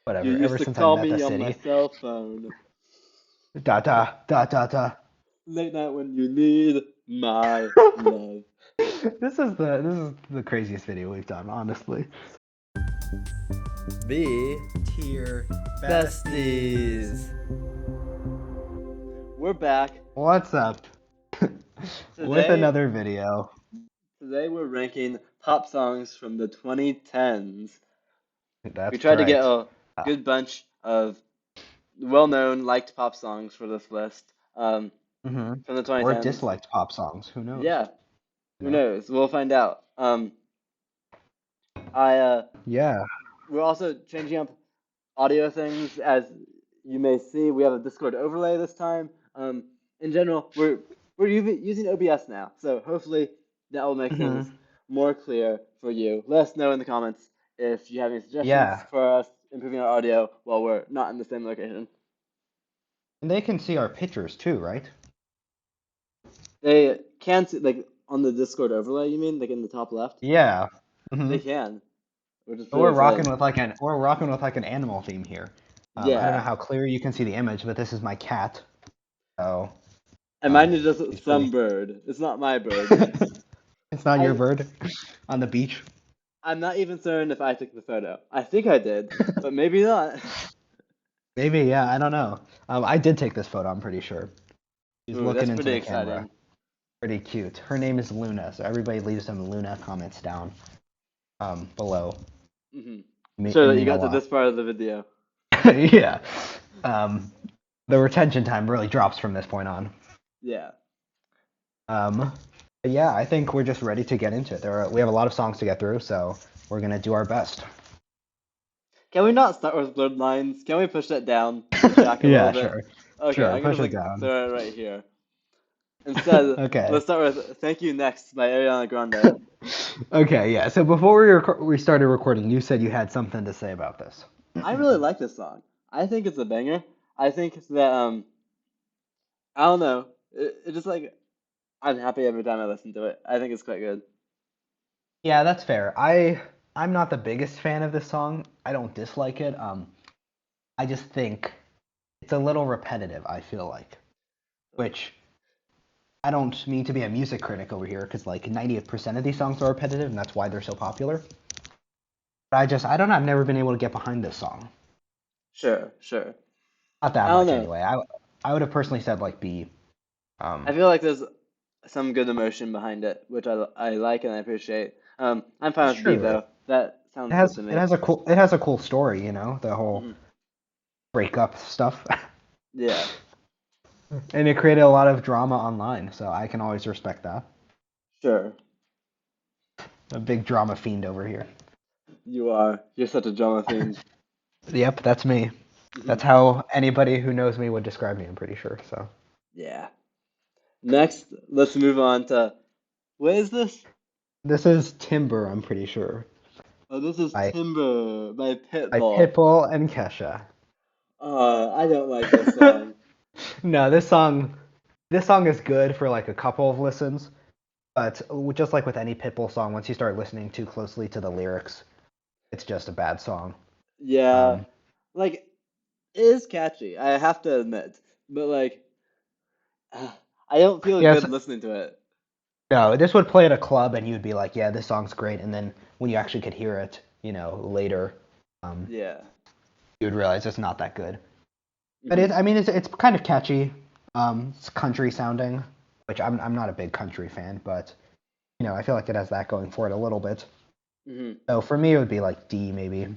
You Whatever. used Ever to since I call met the me on my city. cell phone. Da da da da da. Late night when you need my love. This is the craziest video we've done, honestly. B tier besties. We're back. What's up? With Today, another video. today we're ranking pop songs from the 2010s. We That's tried to get right. a Uh, good bunch of well-known, liked pop songs for this list from the or 2010s. disliked pop songs. Who knows? Yeah, You who know? knows? We'll find out. I Yeah. We're also changing up audio things. As you may see, we have a Discord overlay this time. In general, we're using OBS now, so hopefully that will make things hmm more clear for you. Let us know in the comments if you have any suggestions Yeah. for us improving our audio while we're not in the same location. And they can see our pictures too, right? They can see, like on the Discord overlay, you mean, like in the top left? Yeah. They can, which is But pretty exciting. we're rocking with like an animal theme here. I don't know Yeah, how clear you can see the image, but this is my cat. So and mine is he's just pretty. some bird. It's not my bird. It's not your I bird on the beach. I'm not even certain if I took the photo. I think I did, but maybe not. Maybe, yeah, I don't know. I did take this photo, I'm pretty sure. She's Ooh, looking that's into pretty the camera. exciting. Pretty cute. Her name is Luna, so everybody leave some Luna comments down below. Hmm. It Sure that you mean a got to lot. this part of the video. Yeah. Um, the retention time really drops from this point on. Yeah. Um, but yeah, I think we're just ready to get into it. We have a lot of songs to get through, so we're gonna do our best. Can we not start with blurred lines? Can we push that down the track a little Yeah, bit? sure. Okay, Sure, I'm gonna push it like down. throw it right here. Instead, Okay. let's start with "Thank You Next" by Ariana Grande. Okay, yeah. So before we started recording, you said you had something to say about this. I really like this song. I think it's a banger. I think that I don't know. It just like I'm happy every time I listen to it. I think it's quite good. Yeah, that's fair. I'm not the biggest fan of this song. I don't dislike it. I just think it's a little repetitive, I feel like. Which I don't mean to be a music critic over here, because like 90% of these songs are repetitive, and that's why they're so popular. But I don't know, I've never been able to get behind this song. Sure, sure. Not I that don't much know. anyway. I would have personally said like B. I Um, feel like there's some good emotion behind it, which I like and I appreciate. I'm fine it's with B true. though. That It sounds good has to it me. has a cool story, you know, the whole Hmm. breakup stuff. Yeah, And it created a lot of drama online, so I can always respect that. sure. A big drama fiend over here. You are. You're such a drama fiend. Yep, that's me. Hmm. That's how anybody who knows me would describe me, I'm pretty sure. So Yeah. Next, let's move on to what is this? this is Timber, I'm pretty sure. Oh, this is By Timber by by Pitbull. Pitbull and Kesha. I don't like this song. No, this song is good for like a couple of listens, but just like with any Pitbull song, once you start listening too closely to the lyrics, it's just a bad song. Yeah, Um, like it is catchy. I have to admit, but like I don't feel yes, good listening to it. no, this would play at a club and you'd be like, yeah, this song's great, and then when you actually could hear it, later, um, Yeah. you would realize it's not that good. But Hmm. I mean, it's kind of catchy. It's country sounding, which I'm not a big country fan, but I feel like it has that going for it a little bit. Hmm. So for me, it would be like D maybe.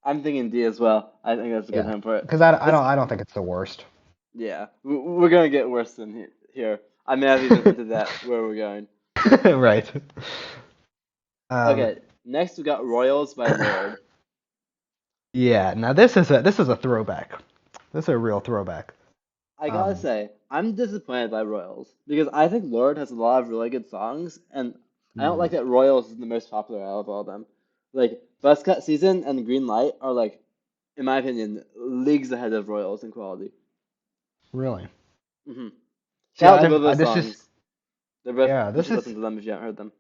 I'm thinking D as well. I think that's a good Yeah, home for it. because I It's don't I don't think it's the worst. yeah. We're gonna get worse than here. I may have even hinted that where we're going. Right. Um, Okay. Next we got Royals by Lord. yeah. Now this is a throwback. This is a real throwback. I gotta Um, say, I'm disappointed by Royals because I think Lord has a lot of really good songs, and I don't like mm, that Royals is the most popular out of all of them. Like Buzz Cut Season and Green Light are like, in my opinion, leagues ahead of Royals in quality. really. Hmm. See, Shout out to both those this is songs. They're both. yeah. You This should is listen to them if you haven't heard them.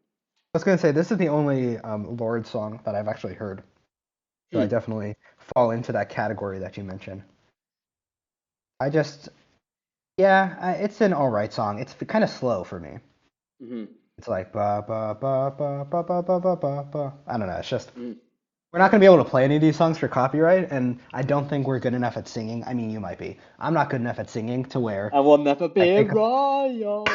I was gonna say this is the only Lorde song that I've actually heard. So I Hmm. definitely fall into that category that you mentioned. I just, yeah, it's an all right song. It's kind of slow for me. Hmm. It's like ba ba ba ba ba ba ba ba ba ba. I don't know. It's just Hmm. we're not gonna be able to play any of these songs for copyright, and I don't think we're good enough at singing. I mean, you might be. I'm not good enough at singing to where I will never I be think. royalty.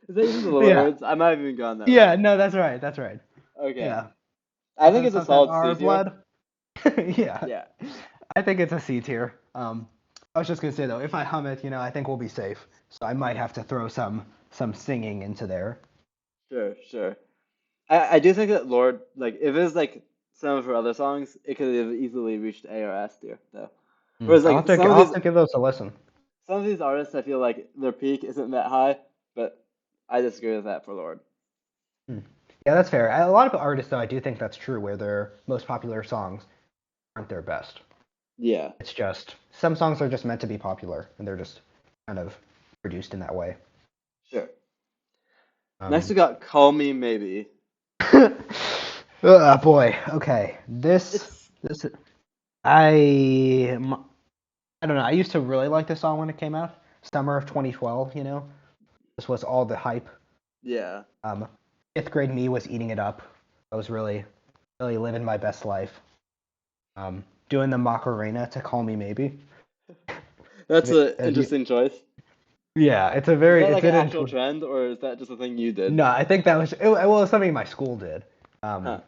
Is that even the Yeah. words? I might have even gone that way. Yeah. No, that's right. That's right. Okay. Yeah. I think The it's a songs that solid are C tier. blood. Yeah. Yeah. I think it's a C tier. I was just gonna say though, if I hum it, I think we'll be safe. So I might have to throw some singing into there. Sure, sure. I do think that Lord, like, if it was like some of her other songs, it could have easily reached A or S tier, though. Whereas I'll like have to I'll have to give those a listen. some of these artists, I feel like their peak isn't that high, but I disagree with that for Lord. Hmm. Yeah, that's fair. A lot of artists, though, I do think that's true, where their most popular songs aren't their best. Yeah, It's just some songs are just meant to be popular, and they're just kind of produced in that way. sure. Next we Um, got Call Me Maybe. oh boy. Okay. It's This I I don't know. I used to really like this song when it came out, summer of 2012. This was all the hype. yeah. Um, fifth grade me was eating it up. I was really, really living my best life. Doing the Macarena to Call Me Maybe. That's an Have you? interesting choice. Yeah, Is that it's like an an actual trend, or is that just a thing you did? no, I think that was well, it's something my school did. Um, Huh.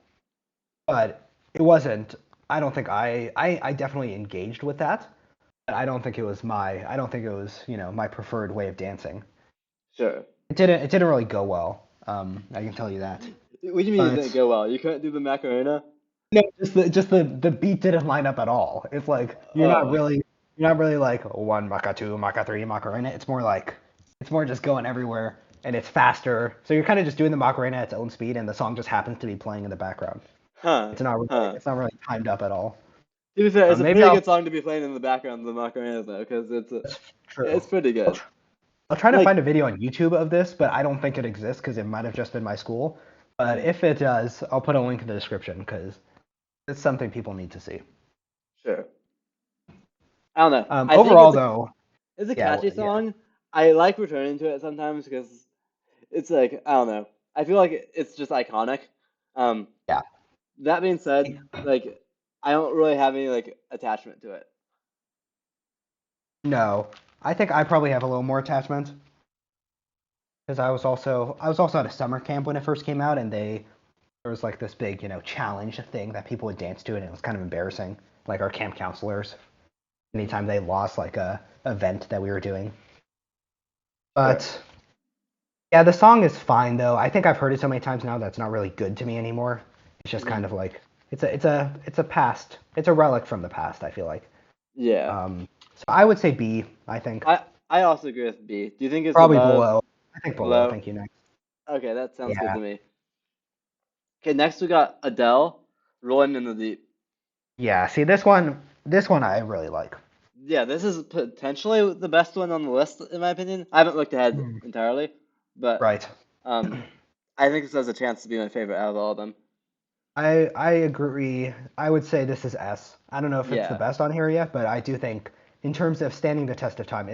but it wasn't. I don't think I definitely engaged with that, but I don't think it was my preferred way of dancing. Sure. It didn't really go well. I can tell you that. What do you mean it didn't But go well? You couldn't do the Macarena? no, just the beat didn't line up at all. It's like Oh, you're not really like one maca two maca three macarena. It's more just going everywhere and it's faster. So you're kind of just doing the macarena at its own speed and the song just happens to be playing in the background. huh, huh. It's not really timed up at all. To be fair, it's a Maybe pretty I'll good song to be playing in the background of the Macarena though, because That's true. it's pretty I'll, good. tr- I'll try to find a Like, video on YouTube of this, but I don't think it exists because it might have just been my school. But mm, if it does, I'll put a link in the description because it's something people need to see. sure. I don't know. I think Overall, though, it's a yeah, catchy yeah, song. I like returning to it sometimes because it's like I don't know. I feel like it's just iconic. Um, yeah. that being said, like I don't really have any like attachment to it. No, I think I probably have a little more attachment because I was also at a summer camp when it first came out, and there was like this big challenge thing that people would dance to, and it was kind of embarrassing. Like our camp counselors, anytime they lost like a event that we were doing. Sure. But yeah, the song is fine though. I think I've heard it so many times now that it's not really good to me anymore. It's just Hmm. kind of like it's a past. It's a relic from the past, I feel like. Yeah. So I would say B, I think. I also agree with B. Do you think it's Probably above below. I think below. below? Thank you, next. Okay, that sounds good Yeah. to me. Okay, next we got Adele, Rolling in the Deep. Yeah, see this one I really like. Yeah, this is potentially the best one on the list in my opinion. I haven't looked ahead Hmm. entirely, but Right. um, I think this has a chance to be my favorite out of all of them. I agree. I would say this is S. I don't know if it's the Yeah, best on here yet, but I do think in terms of standing the test of time,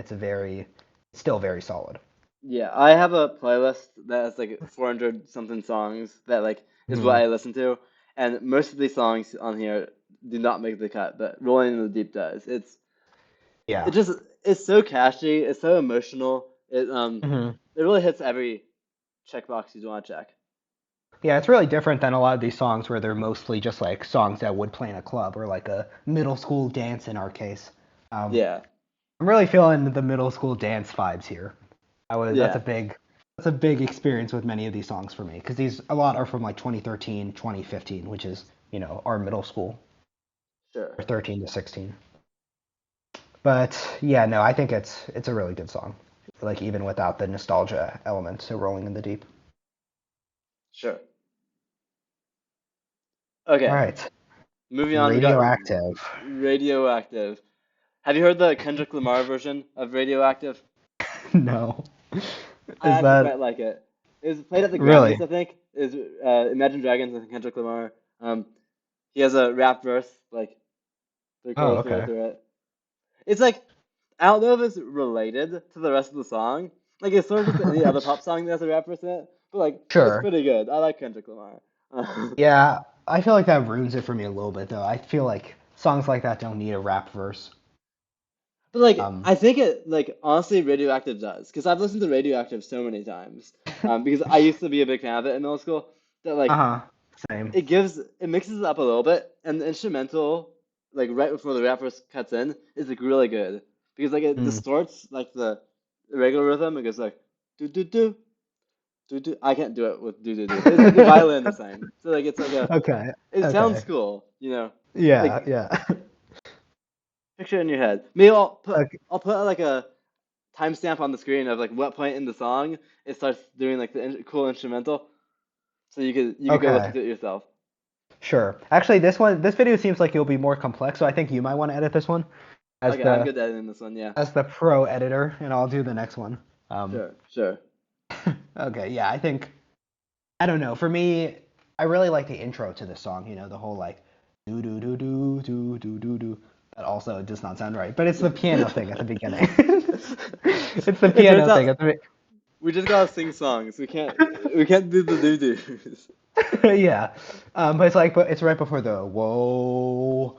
still very solid. yeah. I have a playlist that has like 400 something songs that like is what Hmm. I listen to, and most of these songs on here do not make the cut, but Rolling in the Deep does. It Yeah. just it's so catchy, it's so emotional. Hmm. It really hits every checkbox you want to check. Yeah, it's really different than a lot of these songs where they're mostly just like songs that would play in a club or like a middle school dance in our case. Um, Yeah, I'm really feeling the middle school dance vibes here. yeah, That's a big experience with many of these songs for me because these a lot are from like 2013, 2015, which is our middle school sure, or 13 to 16. But yeah, no, I think it's a really good song. Like even without the nostalgia element, so Rolling in the Deep. sure. All Okay, right, moving on, we got Radioactive. Radioactive. Have you heard the Kendrick Lamar version of Radioactive? No, I is actually that quite like it. It was played at the really? Grammys, I think. Is Imagine Dragons and Kendrick Lamar. Um, He has a rap verse, like three Oh, quarters through okay. through it. It's like I don't know if it's related to the rest of the song. Like it's sort of just any other pop song that has a rap verse in it, but like it's Sure. pretty good. I like Kendrick Lamar. Yeah, I feel like that ruins it for me a little bit though. I feel like songs like that don't need a rap verse. But like, Um, I think it like honestly, Radioactive does because I've listened to Radioactive so many times. Because I used to be a big fan of it in middle school. That like uh-huh. Same. it mixes it up a little bit, and the instrumental like right before the rap verse cuts in is like really good because like it Mm. distorts like the regular rhythm. It goes like do do do do do. I can't do it with do do do, but it's like the violin the same. So like it's like a Okay. it sounds Okay. cool, you know. Yeah, Like yeah. picture it in your head. Maybe Okay. I'll put like a timestamp on the screen of like what point in the song it starts doing like the cool instrumental, so you could go listen Okay. to it yourself. Sure. Actually, this video seems like it'll be more complex, so I think you might want to edit this one as Okay, I'm the good at editing this one. Yeah, pro editor, and I'll do the next one. Um, sure, sure. okay, yeah, I think I don't know. For me, I really like the intro to this song. You know, the whole like do do do do do do do do. That also does not sound right, but it's the piano thing at the beginning. It's the It turns piano thing out at the we just gotta sing songs. We can't do the doo doos. yeah. But it's like, but it's right before the whoa,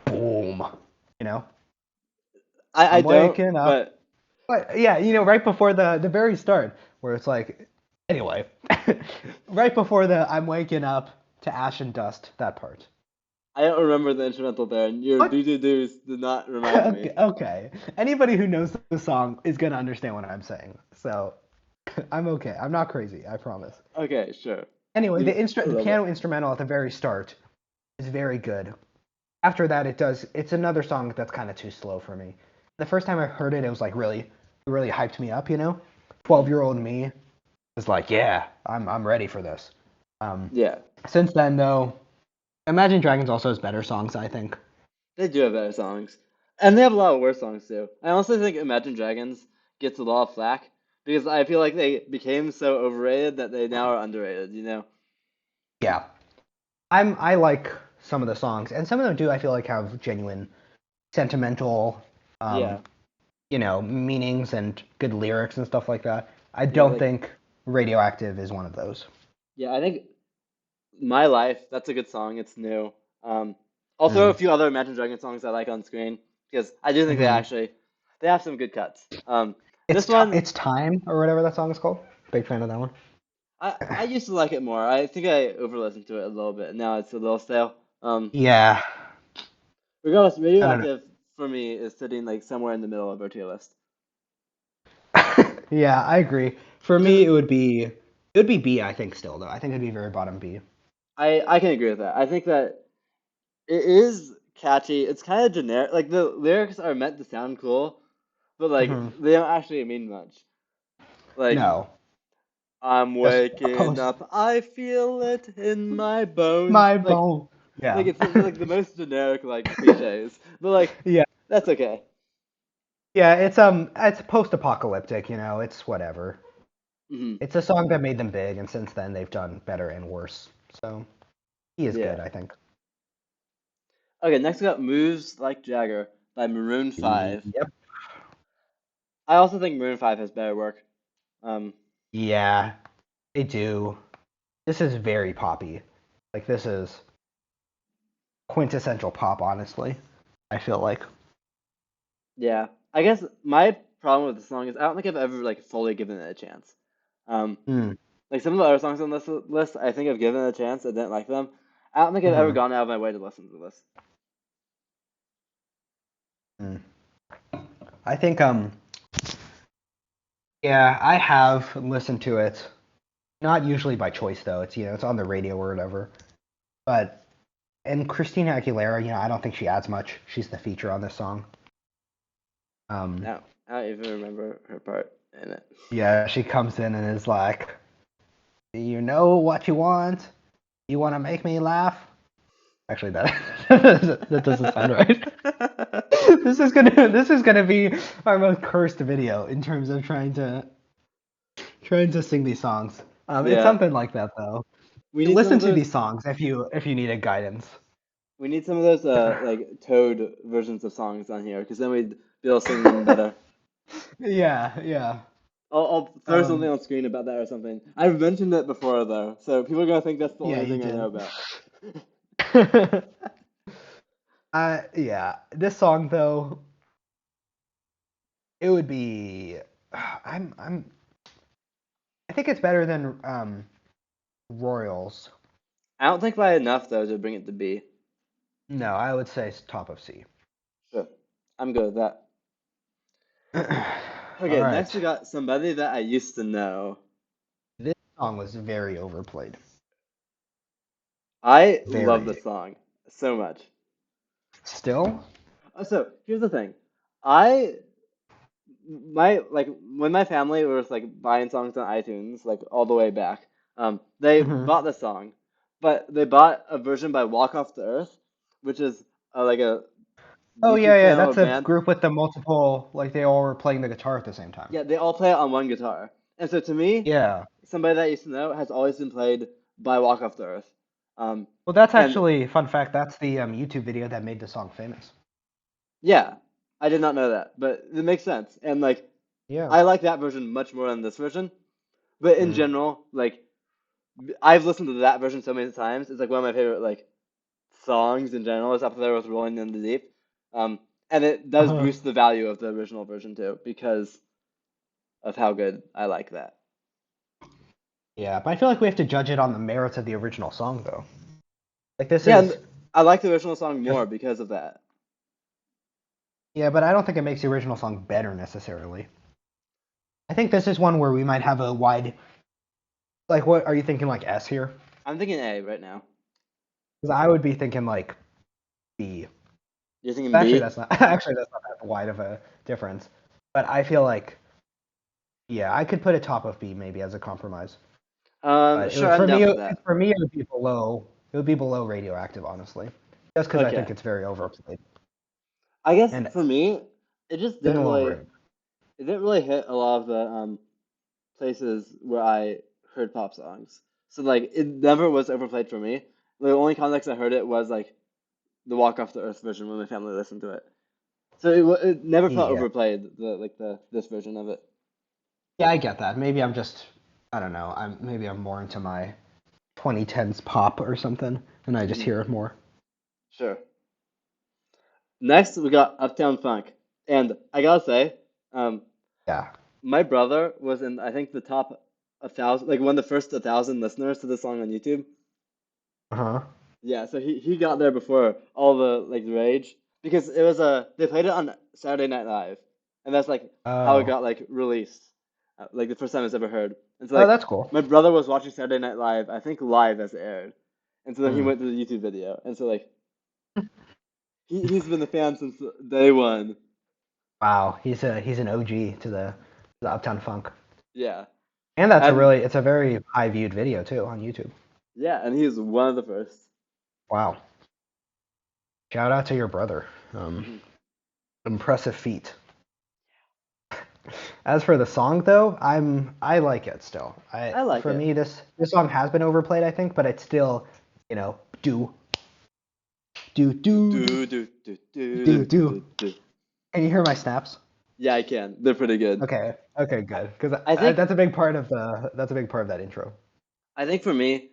boom. You know, I I'm don't, waking up. but But yeah, you know, right before the very start, where it's like, anyway, right before the I'm waking up to ash and dust, that part. I don't remember the instrumental there, and your What? doo doo doos did not remind me. Okay, okay. Anybody who knows the song is gonna understand what I'm saying. So I'm okay. I'm not crazy. I promise. Okay, sure. Anyway, A the little bit. piano instrumental at the very start is very good. After that, it's another song that's kind of too slow for me. The first time I heard it, it was like really hyped me up. You know, Mhm. 12-year-old me was like, yeah, I'm ready for this. Um, Yeah, since then though, Imagine Dragons also has better songs, I think. they do have better songs, and they have a lot of worse songs too. I honestly think Imagine Dragons gets a lot of flack because I feel like they became so overrated that they now are underrated. You know? Yeah, I like some of the songs, and some of them do I feel like have genuine sentimental, um, Yeah, meanings and good lyrics and stuff like that. I yeah, don't like think Radioactive is one of those. yeah. I think My Life. That's a good song. It's new. Um, I'll throw a Mm. few other Imagine Dragons songs I like on screen because I do think Hmm. they have some good cuts. This one It's Time or whatever that song is called. Big fan of that one. I used to like it more. I think I over listened to it a little bit. Now it's a little stale. Yeah, Regardless, I don't Radioactive for me is sitting like somewhere in the middle of our tier list, know. Yeah, I agree. For which me, is it would be B. I think still though. I think it'd be very bottom B. I can agree with that. I think that it is catchy. It's kind of generic. Like the lyrics are meant to sound cool, but like Hmm. they don't actually mean much. Like No, I'm just waking opposed. up, I feel it in my bones. My bone. Like Yeah. it's like the most generic like cliches, but like Yeah. that's okay. Yeah, it's post-apocalyptic, it's whatever. Hmm. It's a song that made them big, and since then they've done better and worse. So he is Yeah. good, I think. Okay, next we got Moves Like Jagger by Maroon 5. Yep. I also think Maroon 5 has better work. Um, Yeah, they do. This is very poppy. Like this is quintessential pop, honestly. I feel like. yeah. I guess my problem with the song is I don't think I've ever like fully given it a chance. Um, Mm. like some of the other songs on this list, I think I've given it a chance. I didn't like them. I don't think I've ever Hmm. gone out of my way to listen to this. Mm. I think yeah, I have listened to it. Not usually by choice though. It's on the radio or whatever. But and Christina Aguilera, I don't think she adds much. She's the feature on this song. Um, No, I don't even remember her part in it. yeah, she comes in and is like, "Do you know what you want? You want to make me laugh?" Actually, that that doesn't sound right. This is gonna be our most cursed video in terms of trying to sing these songs. It's Yeah, something like that though. we need Listen some of to those. these songs if you needed guidance. We need some of those like Toad versions of songs on here, because then we'd be able to sing them better. Yeah, yeah. I'll throw something Um, on screen about that or something. I've mentioned it before though, so people are gonna think that's the yeah, only you thing I know did. about. Yeah. This song though, it would be. I'm. I think it's better than Royals. I don't think by enough though to bring it to B. No, I would say it's top of C. Sure, I'm good with that. All Okay, next we right. got somebody that I used to know. This song was very overplayed. I love Very. this song so much. Still? So here's the thing. I my like when my family was like buying songs on iTunes like all the way back, they Hmm. bought the song, but they bought a version by Walk Off the Earth, which is like a Oh YouTube yeah, yeah. channel or That's a band. group with the multiple. Like they all were playing the guitar at the same time. Yeah, they all play it on one guitar. And so to me, Yeah. somebody that I used to know has always been played by Walk Off the Earth. Um, Well, that's and actually fun fact. That's the YouTube video that made the song famous. yeah, I did not know that, but it makes sense. And like Yeah. I like that version much more than this version. But in Mm. general, like I've listened to that version so many times. It's like one of my favorite like songs in general. It's up there with "Rolling in the Deep," um, and it does Uh-huh. boost the value of the original version too because of how good I like that. Yeah, but I feel like we have to judge it on the merits of the original song, though. Like this Yeah, and is I like the original song just more because of that. yeah, but I don't think it makes the original song better necessarily. I think this is one where we might have a wide like what are you thinking like S here? I'm thinking A right now. Because I would be thinking like B. You're thinking Actually, B? that's not actually that's not that wide of a difference. But I feel like yeah, I could put a top of B maybe as a compromise. But it Sure, would I'm for down me for that. it would be below Radioactive honestly, just because I think Okay. it's very overplayed I guess and for me, it just it's a didn't little really rude. it didn't really hit a lot of the places where I heard pop songs. So like it never was overplayed for me. The only context I heard it was like the Walk Off the Earth version when my family listened to it. So it never felt Yeah, overplayed the this version of it. yeah, I get that. Maybe I'm just I don't know. I'm more into my 2010s pop or something, and I just Hmm. hear it more. Sure. Next we got Uptown Funk, and I gotta say, um, Yeah. my brother was in I think the top 1,000, like one of the first 1,000 listeners to the song on YouTube. Uh huh. Yeah, so he got there before all the like rage because it was they played it on Saturday Night Live, and that's like how it Oh. got like released, like the first time it's ever heard. And so Oh, like that's cool. my brother was watching Saturday Night Live, I think live as it aired, and so then he Mm. went to the YouTube video, and so like he's been a fan since day one. Wow, he's an OG to the Uptown Funk, Yeah, and that's and it's a very high viewed video too on YouTube. yeah, and he is one of the first. Wow. Shout out to your brother. Hmm. Impressive feat. As for the song though, I like it still. I I like for it. me this song has been overplayed I think, but it's still do do Do do do do do do do do do do. do do. Can you hear my snaps? Yeah, I can. They're pretty good. Okay, okay, good. Because I think that's a big part of that intro. I think for me,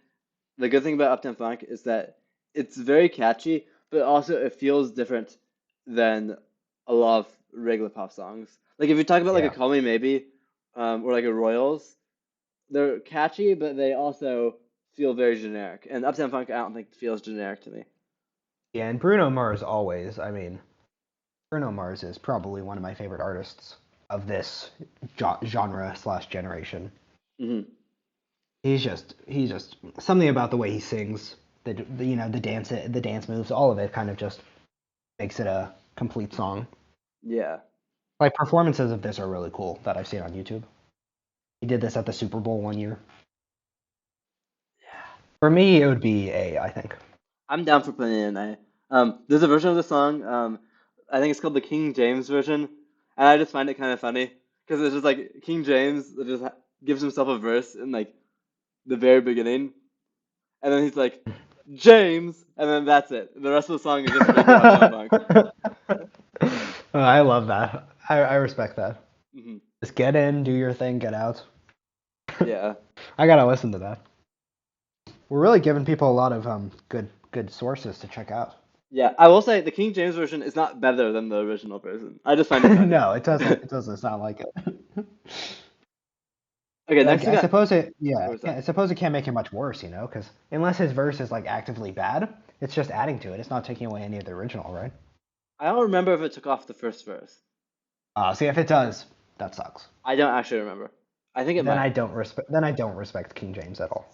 the good thing about Uptown Funk is that it's very catchy, but also it feels different than a lot of regular pop songs. Like if you talk about like a Yeah, Call Me Maybe, or like a Royals, they're catchy, but they also feel very generic. And Uptown Funk, I don't think feels generic to me. yeah. And Bruno Mars always. I mean, Bruno Mars is probably one of my favorite artists of this genre slash generation. Hmm. He's just something about the way he sings, the dance moves, all of it kind of just makes it a complete song. Yeah. Like performances of this are really cool that I've seen on YouTube. He did this at the Super Bowl one year. For me, it would be A, I think. I'm down for putting it in A. There's a version of the song, I think it's called the King James version, and I just find it kind of funny because it's just like King James that just gives himself a verse in like the very beginning, and then he's like, James, and then that's it. The rest of the song is just regular Uptown Funk. Oh, I love that. I respect that. Hmm. Just get in, do your thing, get out. Yeah. I gotta listen to that. We're really giving people a lot of good sources to check out. Yeah, I will say the King James version is not better than the original version. I just find it better. No, it doesn't. It doesn't sound like it. Okay, Like next we I got. suppose it. Yeah, What was that? I suppose it can't make it much worse, because unless his verse is like actively bad, it's just adding to it. It's not taking away any of the original, right? I don't remember if it took off the first verse. See, if it does, that sucks. I don't actually remember. I think it might. Then I don't respect King James at all.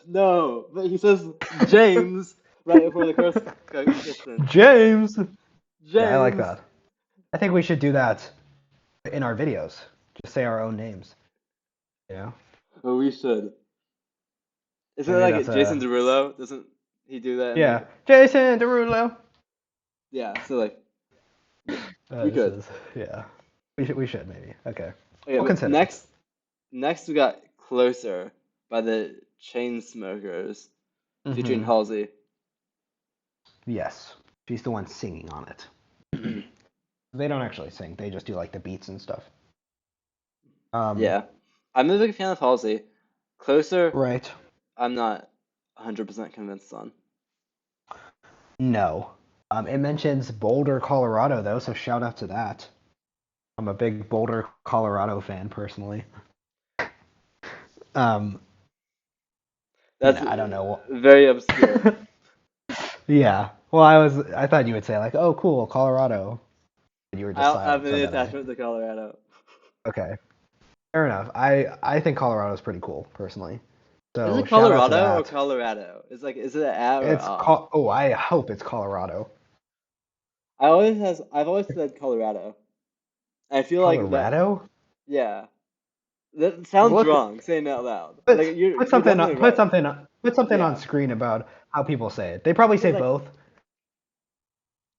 No, but he says James right before the curse kicks in. James. Yeah, I like James. that. I think we should do that in our videos. Just say our own names. Yeah. Oh, we should. Isn't it Maybe that's like Jason a Derulo? Doesn't he do that in yeah. like? Jason Derulo. Yeah. So like, we This could. is yeah. We should maybe. Okay. Okay, We'll but consider it. next we got Closer by the Chainsmokers featuring Hmm. Halsey. Yes. She's the one singing on it. Hmm. They don't actually sing. They just do like the beats and stuff. Um. Yeah, I'm a big fan of Halsey. Closer, Right. I'm not 100% convinced on. No. It mentions Boulder, Colorado though, so shout out to that. I'm a big Boulder, Colorado fan personally. Um. That's I don't know. very obscure. Yeah. Well, I thought you would say like, "Oh, cool, Colorado." But you were I just don't have silent, so any then attachment to Colorado. okay. Fair enough. I think Colorado's pretty cool, personally. Is So it shout out to Colorado or that. Colorado? It's like, is it an A or a A? Oh, I hope it's Colorado. I've always said Colorado. I feel like that, Colorado? yeah. That sounds Look, wrong saying it out loud. Like you're definitely right. put something on Yeah. screen about how people say it. They probably say Cause like, both.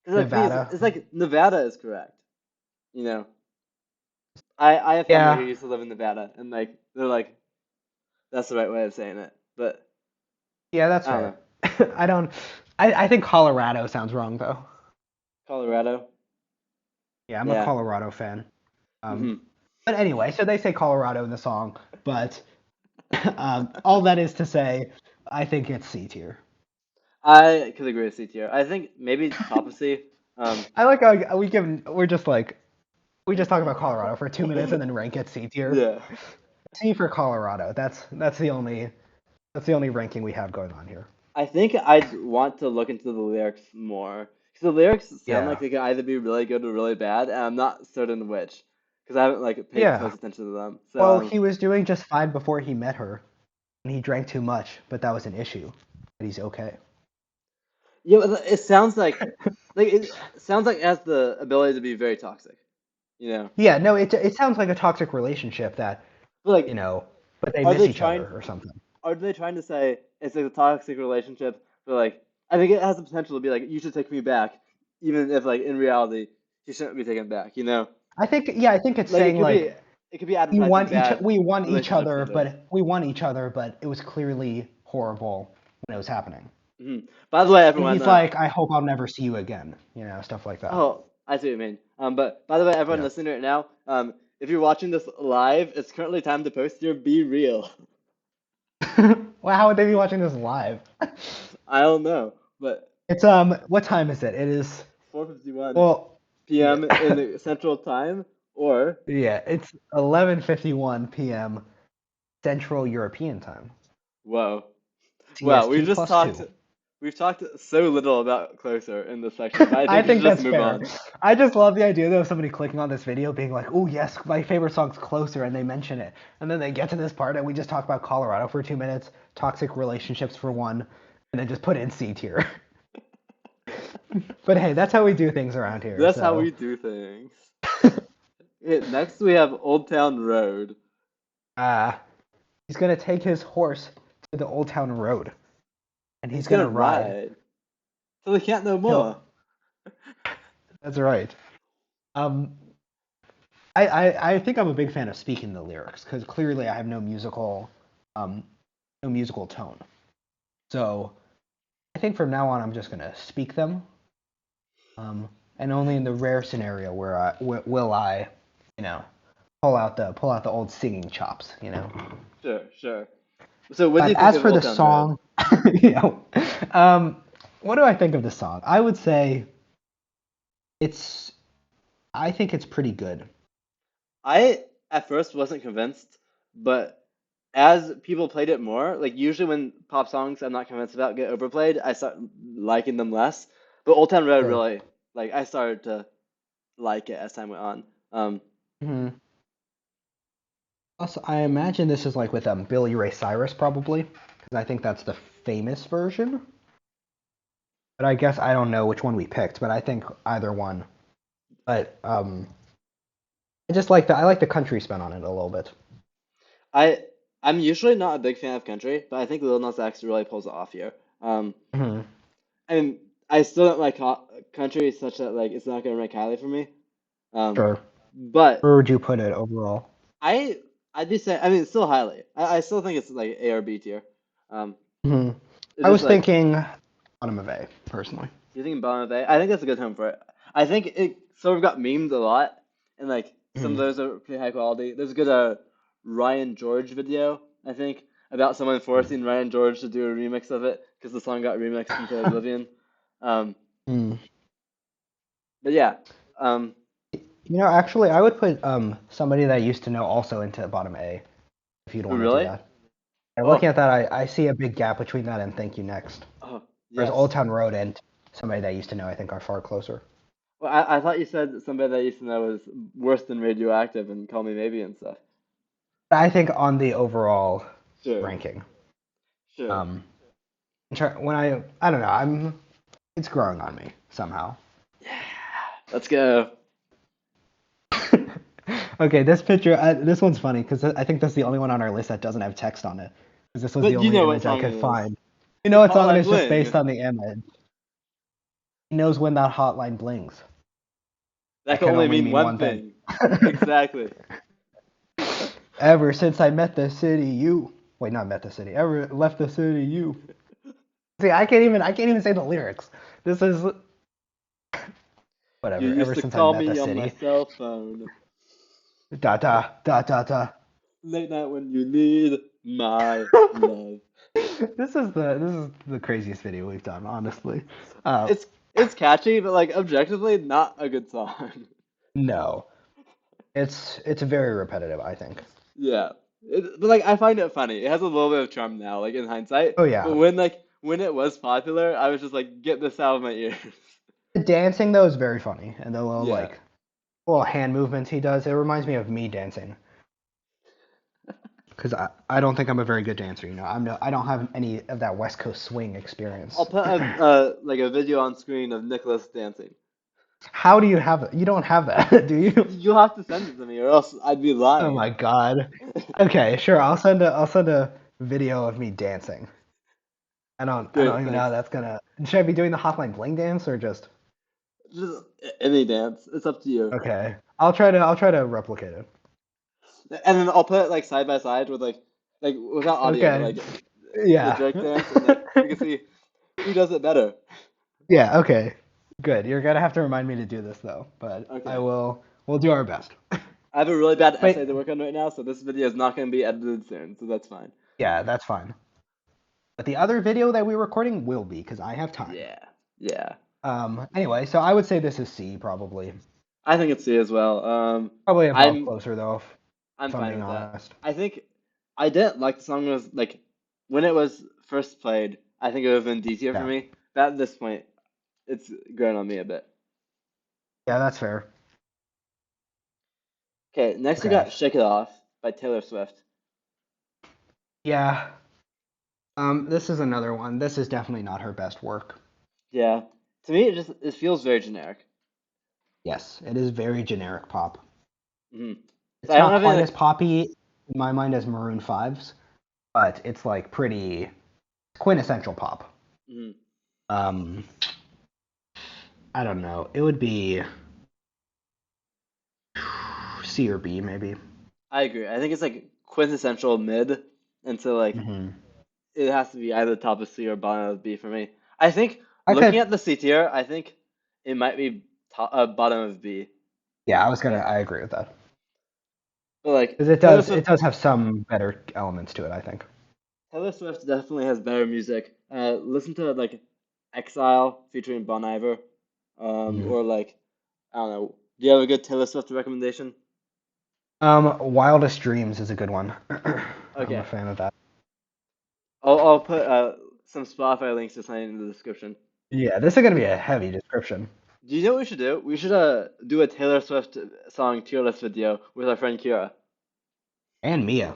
cause like these, Nevada. it's like Nevada is correct. You know, I have family who Yeah. used to live in Nevada, and like they're like that's the right way of saying it. But Yeah, that's I don't fair. know. I don't I think Colorado sounds wrong though. Colorado. Yeah, I'm a Yeah. Colorado fan. Um Hmm. but anyway, so they say Colorado in the song, but all that is to say, I think it's C tier. I could agree with C tier. I think maybe top of C. Um. I like how we're just like we just talk about Colorado for 2 minutes and then rank it C tier. Yeah. C for Colorado. That's the only ranking we have going on here. I think I'd want to look into the lyrics more. Because the lyrics sound like Yeah. they could either be really good or really bad, and I'm not certain which. Because I haven't like paid Yeah. close attention to them. So Well, he was doing just fine before he met her, and he drank too much, but that was an issue. But he's okay. yeah, but it sounds like it sounds like it has the ability to be very toxic. You know, Yeah, no, it sounds like a toxic relationship that, but you like, know, but they are miss they each trying? other or something. Are they trying to say it's like a toxic relationship? But like, I think it has the potential to be like, you should take me back, even if like in reality he shouldn't be taken back. You know, I think it's like saying like it could be advertising bad we won each relationship other, standards. but it was clearly horrible when it was happening. Hmm. By the way, And everyone. he's like, I hope I'll never see you again, stuff like that. Oh, I see what you mean. But by the way, everyone Yeah. listening right now, if you're watching this live, it's currently time to post your Be Real. Well, how would they be watching this live? I don't know, but It's what time is it? It is 4:51 well, yeah. p.m. in the Central Time, or Yeah, it's 11:51 p.m. Central European Time. whoa, wow, CST plus 2. we've talked so little about Closer in this section, but I I think we should think just that's move fair. on. I just love the idea though of somebody clicking on this video being like, "Oh yes, my favorite song's Closer," and they mention it, and then they get to this part and we just talk about Colorado for 2 minutes, toxic relationships for one, and then just put in C tier. But hey, that's how we do things around here. That's how So, we do things. Next, we have Old Town Road. uh, he's gonna take his horse to the Old Town Road, and he's He's gonna gonna ride. ride, so we can't know more. So that's right. Um, I think I'm a big fan of speaking the lyrics because clearly I have um, no musical tone. So I think from now on I'm just gonna speak them, and only in the rare scenario where will I, you know, pull out the old singing chops, you know. Sure, sure. So what do But you think as of for the Old Town Road? song, you know, um, what do I think of the song? I would say it's I think it's pretty good. I at first wasn't convinced, but as people played it more, like usually when pop songs I'm not convinced about get overplayed, I start liking them less. But Old Town Road Sure. really, like I started to like it as time went on. Hmm. Also, I imagine this is like with Billy Ray Cyrus probably, because I think that's the famous version. But I guess I don't know which one we picked, but I think either one. But I like the country spin on it a little bit. I I'm usually not a big fan of country, but I think Lil Nas X really pulls it off here. Hmm. And I still don't like country such that like it's not gonna rank highly for me. Um, Sure. but Where would you put it overall? I I do say I mean still highly. I still think it's like A or B tier. Um, Hmm. it's I just was like thinking bottom of A, personally. you think bottom of A. I think that's a good home for it. I think it sort of got memed a lot, and like some of Hmm. those are pretty high quality. There's a good Ryan George video I think about someone forcing Ryan George to do a remix of it because the song got remixed into oblivion. Um, Hmm. but yeah. Um, You know, actually, I would put somebody that I used to know also into bottom A if you'd oh, want to do really? that. And looking Oh, at that, I see a big gap between that and Thank You Next. oh, Whereas Old yes. Town Road and somebody that I used to know, I think, are far closer. Well, I thought you said that somebody that I used to know was worse than Radioactive and Call Me Maybe and stuff. But I think on the overall Sure, ranking, sure. um, when I don't know, it's growing on me somehow. Yeah, let's go. Okay, this picture, this one's funny because I think that's the only one on our list that doesn't have text on it. Because this was the But you only know what image I song it could is. find. You know It's what song it Hotline is just Bling. based on the image. He knows when that hotline blings. That That can can only only mean mean one one thing. thing. Exactly. Ever since I met the city, you. Wait, not met the city. Ever left the city, you. See, I can't even say the lyrics. This is You whatever. used Ever to since I call met the me on my city. cell phone Da da da da da. late night when you need my love. This is the craziest video we've done, honestly. Uh, It's it's catchy, but like objectively not a good song. no, it's very repetitive, I think. Yeah. But like I find it funny. It has a little bit of charm now, like in hindsight. Oh But yeah, when it was popular, I was just like, get this out of my ears. the dancing though is very funny, and the Yeah. little hand movements he does. It reminds me of me dancing, because I don't think I'm a very good dancer. You know, I don't have any of that West Coast swing I'll experience. put a like a video on screen of Nicholas dancing. How do you have it? You don't have that, do you? You'll have to send it to me, or else I'd be Oh lying. my God. Okay, sure. I'll send a video of me dancing. I Great, don't even know how thanks. that's gonna. Should I be doing the Hotline Bling dance or just? Just any dance. It's up to you. Okay. I'll try to replicate it. And then I'll put it like side by side with like without audio, but Okay. like the Yeah. Drake dance, and like we can see who does it better. Yeah, okay. Good. You're gonna have to remind me to do this though, but I Okay. will we'll do our best. I have a really bad essay Wait, to work on right now, so this video is not going to be edited soon, so that's fine. yeah, that's fine. But the other video that we're recording will be because I have time. Yeah, yeah. Anyway, so I would say this is C probably. I think it's C as well. Probably a vote I'm closer though, I'm if I'm fine being with that. honest. I think I didn't like the song was like when it was first played. I think it would have been D tier for Yeah. me. But at this point, it's grown on me a bit. Yeah, that's fair. Okay, next we Okay. got "Shake It Off" by Taylor Swift. Yeah. This is another one. This is definitely not her best work. Yeah, to me it feels very generic. Yes, it is very generic pop. Hmm. So It's I don't not have any quite as like. poppy in my mind as Maroon 5's, but it's like pretty quintessential pop. Mhm. Um, I don't know. It would be C or B maybe. I agree. I think it's like quintessential mid, and so like Hmm. it has to be either top of C or bottom of B for me. I think I looking could. at the C tier, I think it might be bottom of B. Yeah, But I agree with that. but like Because it does have some better elements to it, I think. Taylor Swift definitely has better music. Listen to like Exile featuring Bon Iver, Mhm. or like I don't know. Do you have a good Taylor Swift recommendation? Wildest Dreams is a good one. I'm a Okay, fan of that. I'll put some Spotify links to sign in the description. Yeah, this is gonna be a heavy description. Do you know what we should do? We should do a Taylor Swift song tier list video with our friend Kira. And Mia.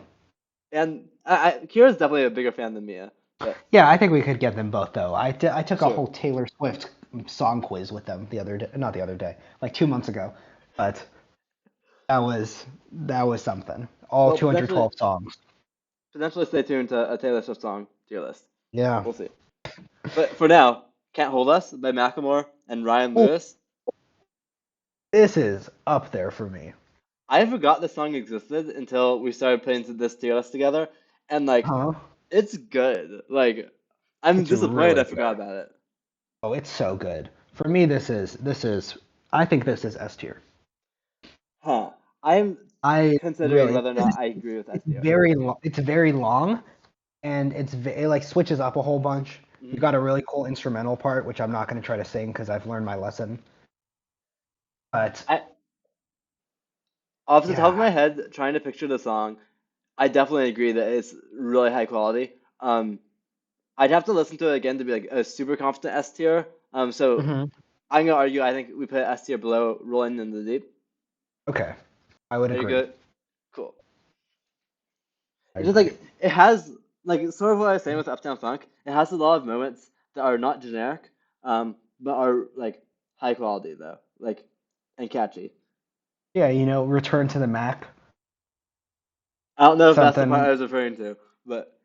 And Kira's definitely a bigger fan than Mia, but Yeah, I think we could get them both though. I took a sure. whole Taylor Swift song quiz with them the other day, not the other day, like 2 months ago. But that was something. All Well, potentially 212 songs. potentially stay tuned to a Taylor Swift song tier list. Yeah. We'll see. But for now, Can't Hold Us by Macklemore and Ryan Oh, Lewis. this is up there for me. I forgot the song existed until we started putting this tier list together, and like Huh? it's good. Like I'm It's disappointed I really forgot good. about it. Oh, it's so good. For me, I think this is S tier. Huh. I'm I considering really, whether or not I agree with it's S tier. it's very long, and it like switches up a whole bunch. You Mhm. got a really cool instrumental part, which I'm not going to try to sing because I've learned my lesson. But I Off the top of yeah, my head, trying to picture the song, I definitely agree that it's really high quality. I'd have to listen to it again to be like a super confident S tier. So hmm I'm gonna argue. I think we put S tier below Rolling in the Deep. okay, I would Are you agree. good? Cool. I It's just agree. like it has like sort of what I was saying with Uptown Funk. It has a lot of moments that are not generic, but are like high quality though, like and catchy. Yeah, Return to the Mac, I don't know if that's the part I something. was referring to, but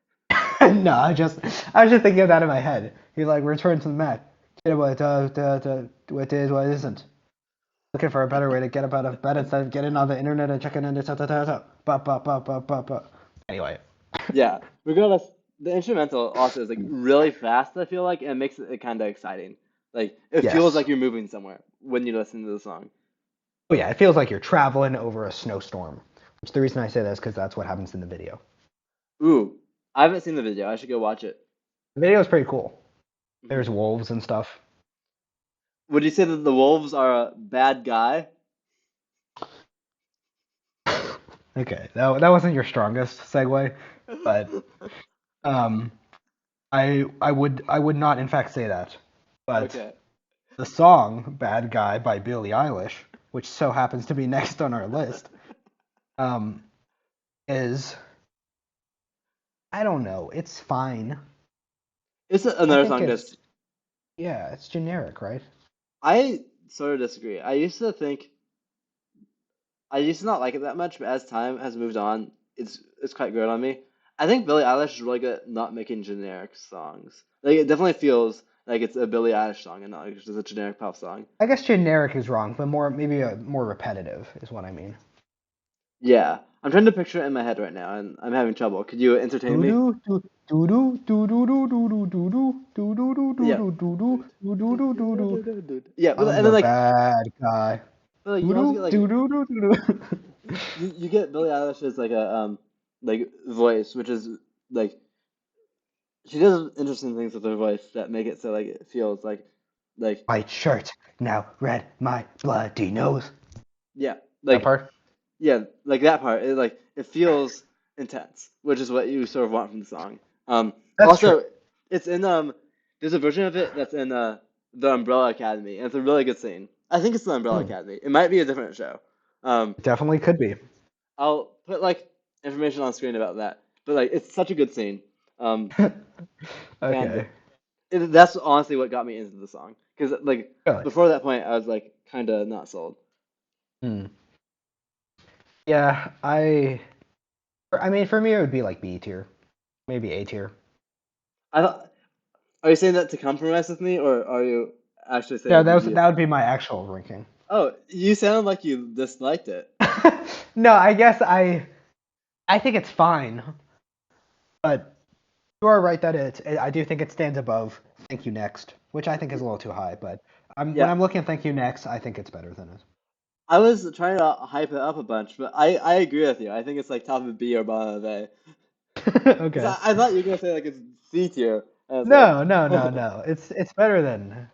No, I was just thinking of that in my head. He's like, Return to the Mac. Get what is, what isn't. Looking for a better way to get about a bed instead of getting on the internet and checking into Anyway. yeah. Regardless, the instrumental also is like really fast. I feel like, and it makes it kind of exciting. Like it feels Yes. like you're moving somewhere when you listen to the song. Oh yeah, it feels like you're traveling over a snowstorm. Which the reason I say that is because that's what happens in the video. Ooh, I haven't seen the video. I should go watch it. The video is pretty cool. Mhm. There's wolves and stuff. Would you say that the wolves are a bad guy? Okay, that wasn't your strongest segue, but um, I would not in fact say that. But Okay. the song "Bad Guy" by Billie Eilish, which so happens to be next on our list, um, is I don't know. It's fine. It's I another think song that's it's yeah, it's generic, right? I sort of disagree. I used to not like it that much, but as time has moved on, it's quite grown on me. I think Billie Eilish is really good at not making generic songs. Like it definitely feels like it's a Billie Eilish song and not like just a generic pop song. I guess generic is wrong, but maybe a more repetitive is what I mean. Yeah, I'm trying to picture it in my head right now, and I'm having trouble. Could you entertain Do me? do do do do do do do do do do do do do do Yeah. do do do do do do do. Yeah, I'm and then the like, bad guy. but like Do you also do get like do do do do do. you get Billie Eilish as like voice, which is like she does interesting things with her voice that make it so like it feels like White shirt, now red my bloody nose. yeah That like part? yeah like that part it feels intense, which is what you sort of want from the song. That's true. Also it's in there's a version of it that's in the Umbrella Academy, and it's a really good scene. I think it's the Umbrella Hmm. Academy. It might be a different show. Um, It definitely could be. I'll put like information on screen about that, but like it's such a good scene. Um, and Okay. that's honestly what got me into the song because like Really? before that point I was like kind of not sold. Hmm. Yeah, I mean for me it would be like B tier, maybe A tier. I thought, are you saying that to compromise with me, or are you actually Yeah, saying that you? that would be my actual ranking. Oh, you sound like you disliked it. No, I think it's fine, but you are right that I do think it stands above Thank You Next, which I think is a little too high, but when Yeah, I'm looking at Thank You Next, I think it's better than it. I was trying to hype it up a bunch, but I agree with you. I think it's like top of B or bottom of A. Because Okay. I thought you were gonna say like it's C tier. I was like, No, no, no, no. It's better than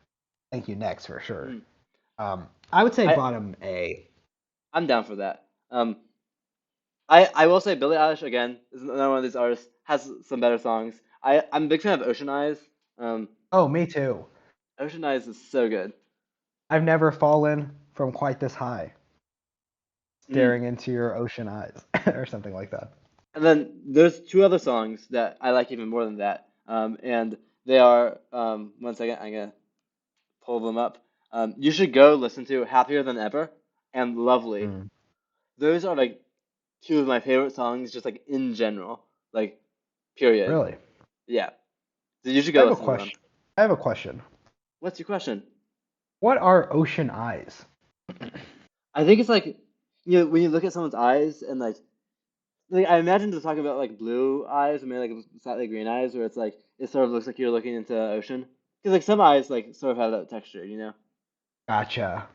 Thank You Next for sure. hmm. I would say I bottom A. I'm down for that. I will say Billie Eilish again is another one of these artists has some better songs. I'm a big fan of Ocean Eyes. Um, Oh, me too. Ocean Eyes is so good. I've never fallen from quite this high, Mm. staring into your ocean eyes, or something like that. And then there's two other songs that I like even more than that. And they are one second, I'm gonna pull them up. You should go listen to Happier Than Ever and Lovely. Mm, Those are like two of my favorite songs, just like in general, like period. really? Yeah, so you should I go have a listen to them. question. I have a question. What's your question? What are ocean eyes? I think it's like when you look at someone's eyes and like I imagine they're talking about like blue eyes or maybe like slightly green eyes where it's like it sort of looks like you're looking into the ocean because like some eyes like sort of have that texture, you know. Gotcha.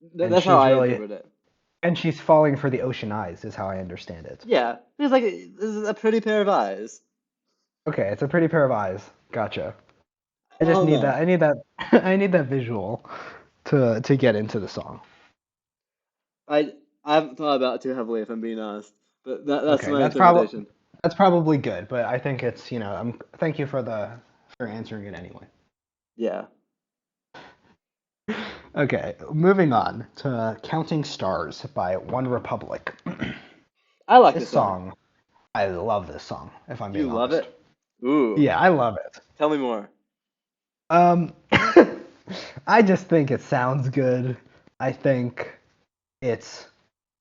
Th And That's how she's I really, interpret it. and she's falling for the ocean eyes, is how I understand it. Yeah, it's like this is a pretty pair of eyes. Okay, it's a pretty pair of eyes. Gotcha. I I just don't need know. that. I need that. I need that visual to get into the song. I haven't thought about it too heavily if I'm being honest, but that's Okay, my interpretation. that's probably good, but I think it's, thank you for the for answering it anyway. Yeah, Okay, moving on to Counting Stars by One Republic. I like This this song. song, I love this song, if I'm being You love honest. it? Ooh, Yeah, I love it. tell me more. Um, I just think it sounds good. I think it's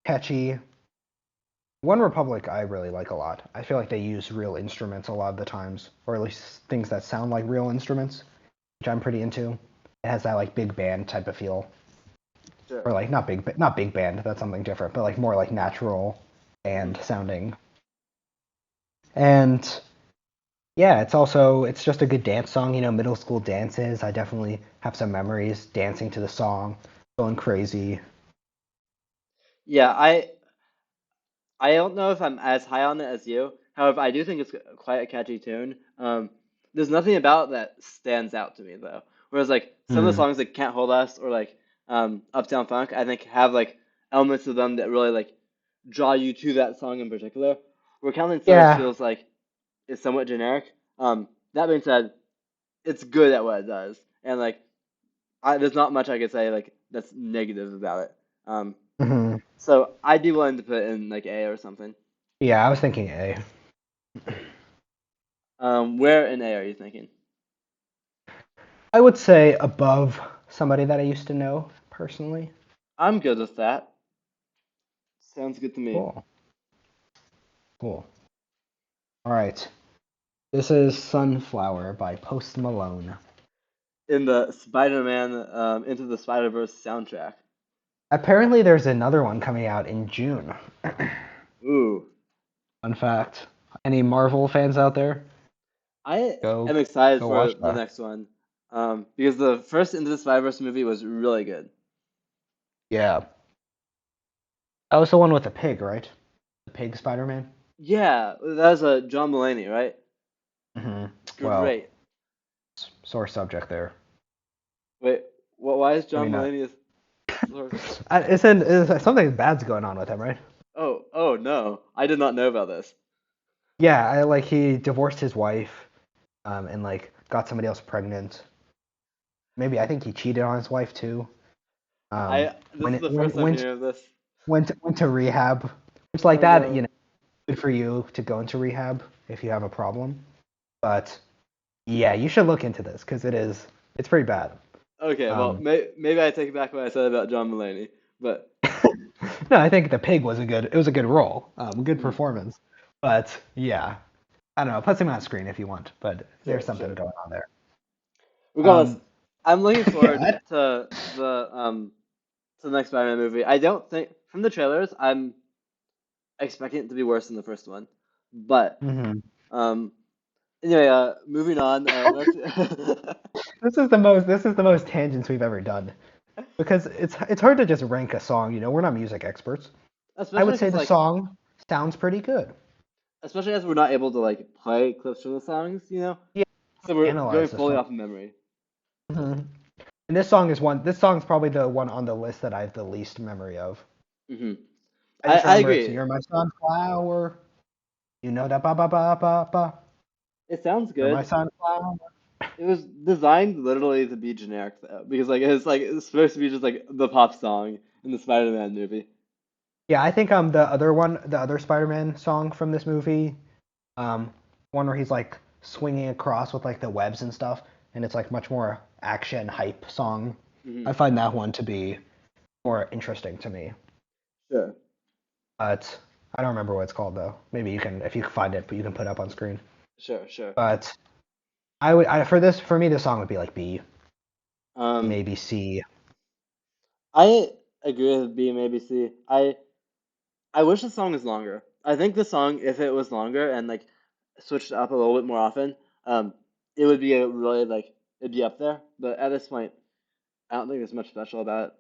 catchy. One Republic I really like a lot. I feel like they use real instruments a lot of the times, or at least things that sound like real instruments, which I'm pretty into. It has that like big band type of feel, Sure. or like not big band. That's something different, but like more like natural Hmm. and sounding. And yeah, it's just a good dance song. Middle school dances. I definitely have some memories dancing to the song, going crazy. Yeah, I don't know if I'm as high on it as you. However, I do think it's quite a catchy tune. There's nothing about it that stands out to me though. Whereas like some of the Hmm. songs like Can't Hold Us or like Uptown Funk, I think have like elements of them that really like draw you to that song in particular. Where Counting Stars Yeah. feels like it's somewhat generic. That being said, it's good at what it does, and like there's not much I could say like that's negative about it. Hmm. So I'd be willing to put it in like A or something. Yeah, I was thinking A. Where in A are you thinking? I would say above somebody that I used to know personally. I'm good with that. Sounds good to me. Cool. Cool. All right. This is Sunflower by Post Malone. In the Spider-Man Into the Spider-Verse soundtrack. Apparently, there's another one coming out in June. Ooh, Fun fact. Any Marvel fans out there? I Go am excited go for watch the that. next one. Because the first Into the Spider-Verse movie was really good. Yeah. That was the one with the pig, right? The pig Spider-Man? Yeah, that was a John Mulaney, right? Hmm. Well, Great. sore subject there. Wait, why is I John mean, Mulaney a source? it's something bad's going on with him, right? Oh no, I did not know about this. Yeah, I like he divorced his wife, and like got somebody else pregnant. Maybe I think he cheated on his wife too. This is the first time Went hearing of this. went to rehab. It's like Oh that, no. good for you to go into rehab if you have a problem. But yeah, you should look into this because it's pretty bad. Okay, well, Um, maybe I take back what I said about John Mulaney, but no, I think the pig was a good role, good mm, performance. But yeah, I don't know. Put him on screen if you want, but there's sure, something sure. going on there. Regardless, Um, I'm looking yeah, forward to the next Spider-Man movie. I don't think from the trailers I'm expecting it to be worse than the first one, but mhm. um Anyway, moving on. Let's This is the most tangents we've ever done because it's hard to just rank a song. We're not music experts. I would especially say because the like song sounds pretty good. especially as we're not able to like play clips from the songs. Yeah, So we're going analyze the fully song. off of memory. Mhm. And this song is one. This song's probably the one on the list that I have the least memory of. hmm I I just I remember it's agree. "You're my sunflower." You know that ba ba ba ba ba. It sounds You're my good. sunflower. It was designed literally to be generic though, because it's supposed to be just like the pop song in the Spider-Man movie. Yeah, I think the other Spider-Man song from this movie, um, one where he's like swinging across with like the webs and stuff, and it's like much more action hype song. hmm I find that one to be more interesting to me. Sure, But I don't remember what it's called though. Maybe if you can find it, but you can put it up on screen. sure. But for me this song would be like B, Um, maybe C. I agree with B maybe C. I wish the song was longer. I think the song, if it was longer and like switched up a little bit more often, um, it would be a really like it'd be up there. But at this point, I don't think there's much special about it.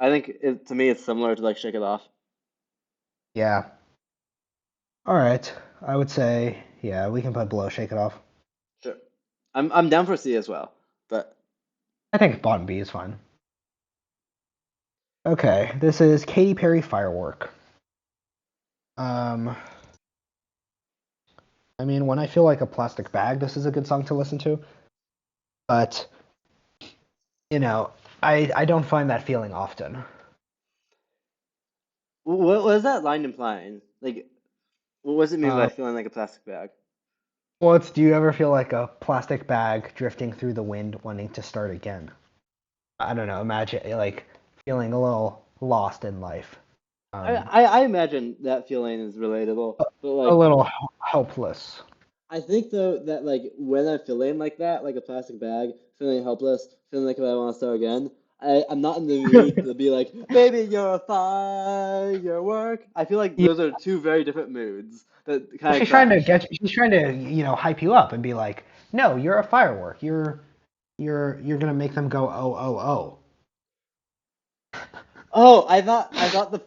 I think to me it's similar to like Shake It Off. Yeah. All right. I would say yeah, we can put below Shake It Off. Sure. I'm down for C as well. But I think bottom B is fine. Okay, this is Katy Perry Firework. Um, I mean, when I feel like a plastic bag, this is a good song to listen to. But, you know, I don't find that feeling often. what was that line implying? Like, what does it mean by Um, feeling like a plastic bag? well, do you ever feel like a plastic bag drifting through the wind wanting to start again? I don't know, imagine like feeling a little lost in life. I, Um, I I imagine that feeling is relatable, but a like little helpless. I think though that like when I'm feeling like that, like a plastic bag, feeling helpless, feeling like I want to start again, I'm not in the mood to be like, baby, you're a firework. I feel like Yeah, those are two very different moods that well, kind of clash. she's trying to, hype you up and be like, "No, you're a firework. You're gonna make them go oh oh Oh, I thought the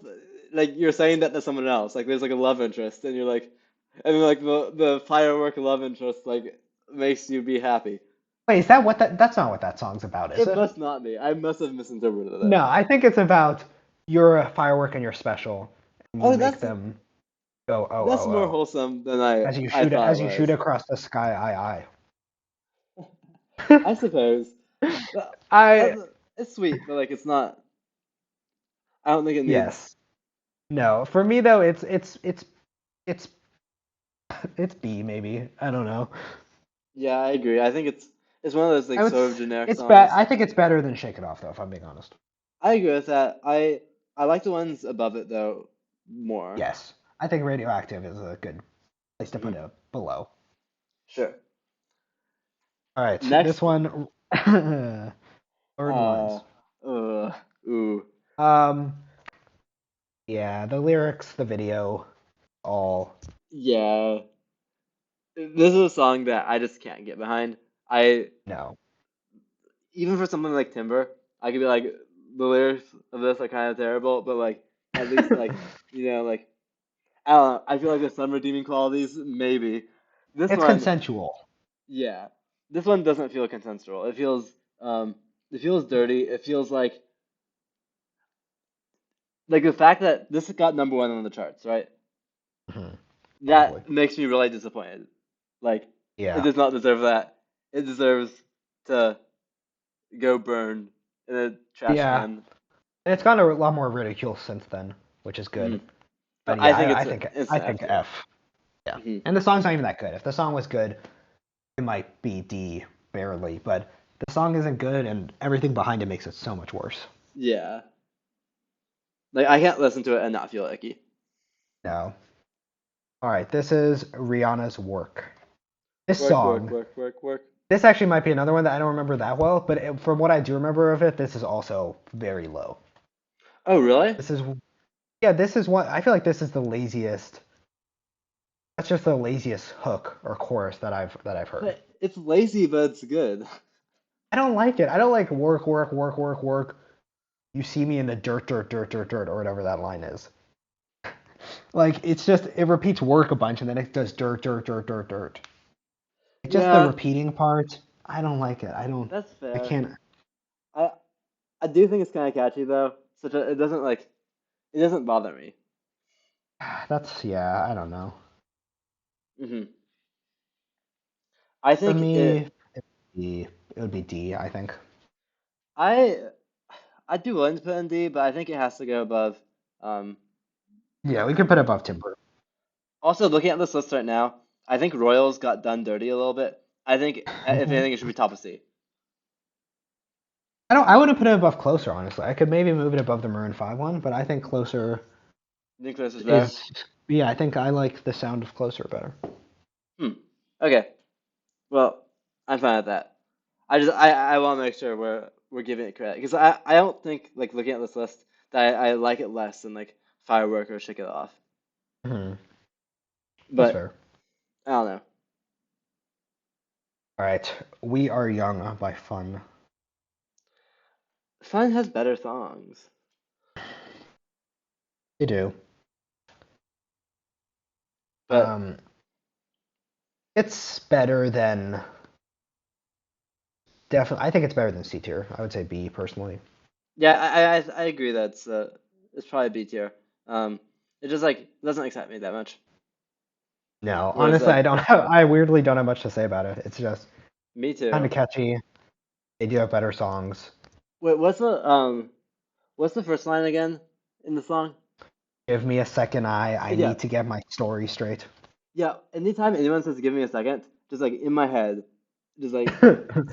like you're saying that to someone else. Like there's like a love interest, and you're like, and then like the firework love interest like makes you be happy. Wait, is that what that's not what that song's about, is It it? must not be. I must have misinterpreted it. No, I think it's about you're a firework and you're special, and you Oh, make them go oh that's oh more oh wholesome than I thought it as you shoot was. across the sky, I suppose. But I that's, it's sweet, but like it's not. I don't think it needs. yes. No, for me though, it's it's B maybe. I don't know. Yeah, I agree. I think it's one of those like I would sort of generic it's bad. songs. I think it's better than Shake It Off though, if I'm being honest. I agree with that. I like the ones above it though more. Yes, I think Radioactive is a good place to put hmm it below. Sure. All right, this Next, one, Blurred uh, Lines. ooh, Um, yeah, the lyrics, the video, all yeah. This is a song that I just can't get behind. I no. even for something like Timber, I could be like the lyrics of this are kind of terrible, but like at least like like I don't know. I feel like there's some redeeming qualities, maybe. This It's one, consensual. yeah, this one doesn't feel consensual. Um, it feels dirty. It feels like the fact that this got number one on the charts, right? Mhm, probably. That makes me really disappointed. Like, it Yeah. does not deserve that. It deserves to go burn in a trash Yeah. can. And it's gotten a lot more ridicule since then, which is hmm good. But But I yeah, think it's I an think instant F tier. F. Yeah. hmm And the song's not even that good. If the song was good, it might be D barely, but the song isn't good and everything behind it makes it so much worse. Yeah. Like, I can't listen to it and not feel icky. No. All right, this is Rihanna's Work. This Work, work, song, work, work, work. this actually might be another one that I don't remember that well, but from what I do remember of it, this is also very low. Oh, really? This is, yeah, this is one, I feel like this is the laziest That's just the laziest hook or chorus that I've heard. But it's lazy, but it's good. I don't like it. I don't like work, work, work, work, work. You see me in the dirt, dirt, dirt, dirt, dirt, or whatever that line is. Like it's just it repeats work a bunch and then it does dirt, dirt, dirt, dirt, dirt. Just the Yeah, repeating part, I don't like it. that's I fair. can't. I I do think it's kind of catchy though. Such a it doesn't like it doesn't bother me. Yeah, I don't know. hmm I For think me, it. it would be D, I think. I I'd be willing to put in D, but I think it has to go above. Um, Yeah, we could put it above Timber. Also, looking at this list right now, I think Royals got done dirty a little bit. I think if anything, it should be top of C. I wouldn't put it above Closer, honestly. I could maybe move it above the Maroon 5 one, but I think Closer You think this is better? is yeah, I think I like the sound of Closer better. Hmm. Okay. Well, I'm fine with that. I want to make sure we're giving it credit because I don't think like looking at this list that I like it less than like Firework or Shake It Off. Hmm. That's But fair. I don't know. All right, We Are Young by Fun. Fun has better songs. They do. But Um, it's better than definitely. I think it's better than C tier. I would say B personally. yeah, I agree that it's probably B tier. Um, it just like doesn't excite me that much. No, Whereas honestly, I like don't have. I weirdly don't have much to say about it. It's just me kind too. of catchy. They do have better songs. Wait, what's the first line again in the song? Give me a second eye. I Yeah, need to get my story straight. yeah. Anytime anyone says "give me a second," just like in my head, just like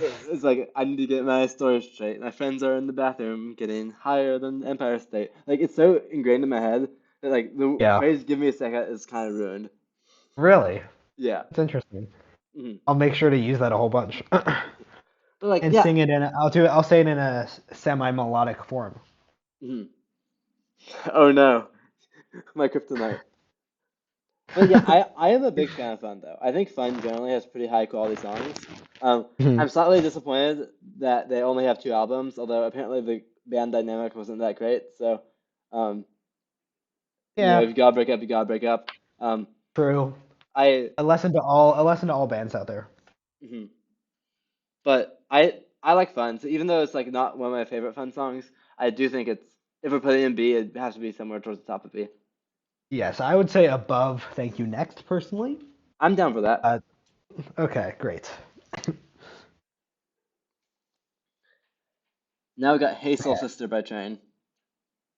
it's like I need to get my story straight. My friends are in the bathroom getting higher than Empire State. Like it's so ingrained in my head that like the Yeah, phrase "give me a second" is kind of ruined. really. Yeah. It's interesting. hmm I'll make sure to use that a whole bunch But like and yeah. sing it in. I'll do it. I'll say it in a semi-melodic form. hmm Oh no, my kryptonite. But yeah, I am a big fan of Fun though. I think Fun generally has pretty high quality songs. Mhm. I'm slightly disappointed that they only have two albums, although apparently the band dynamic wasn't that great. So, um, if Yeah, you gotta break up, you gotta break up. Um, true. I, A lesson to all bands out there. mhm. But I like Fun. So even though it's like not one of my favorite Fun songs, I do think it's if we're putting it in B, it has to be somewhere towards the top of B. Yes, I would say above Thank You Next personally. I'm down for that. Uh, okay, great. Now we got Hey Soul Sister by Train.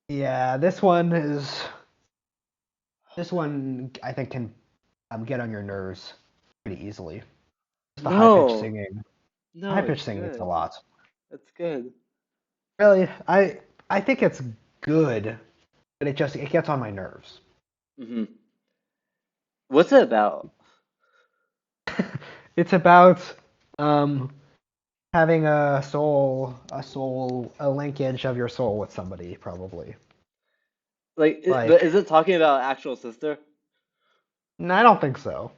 Yeah, this one I think can get on your nerves pretty easily. Just the high pitched No, singing. High no, pitched it's singing is a good. lot. It's good. Really, I think it's good, but it gets on my nerves. hmm What's it about? It's about um having a linkage of your soul with somebody, probably. But Like, is it talking about actual sister? no, I don't think so.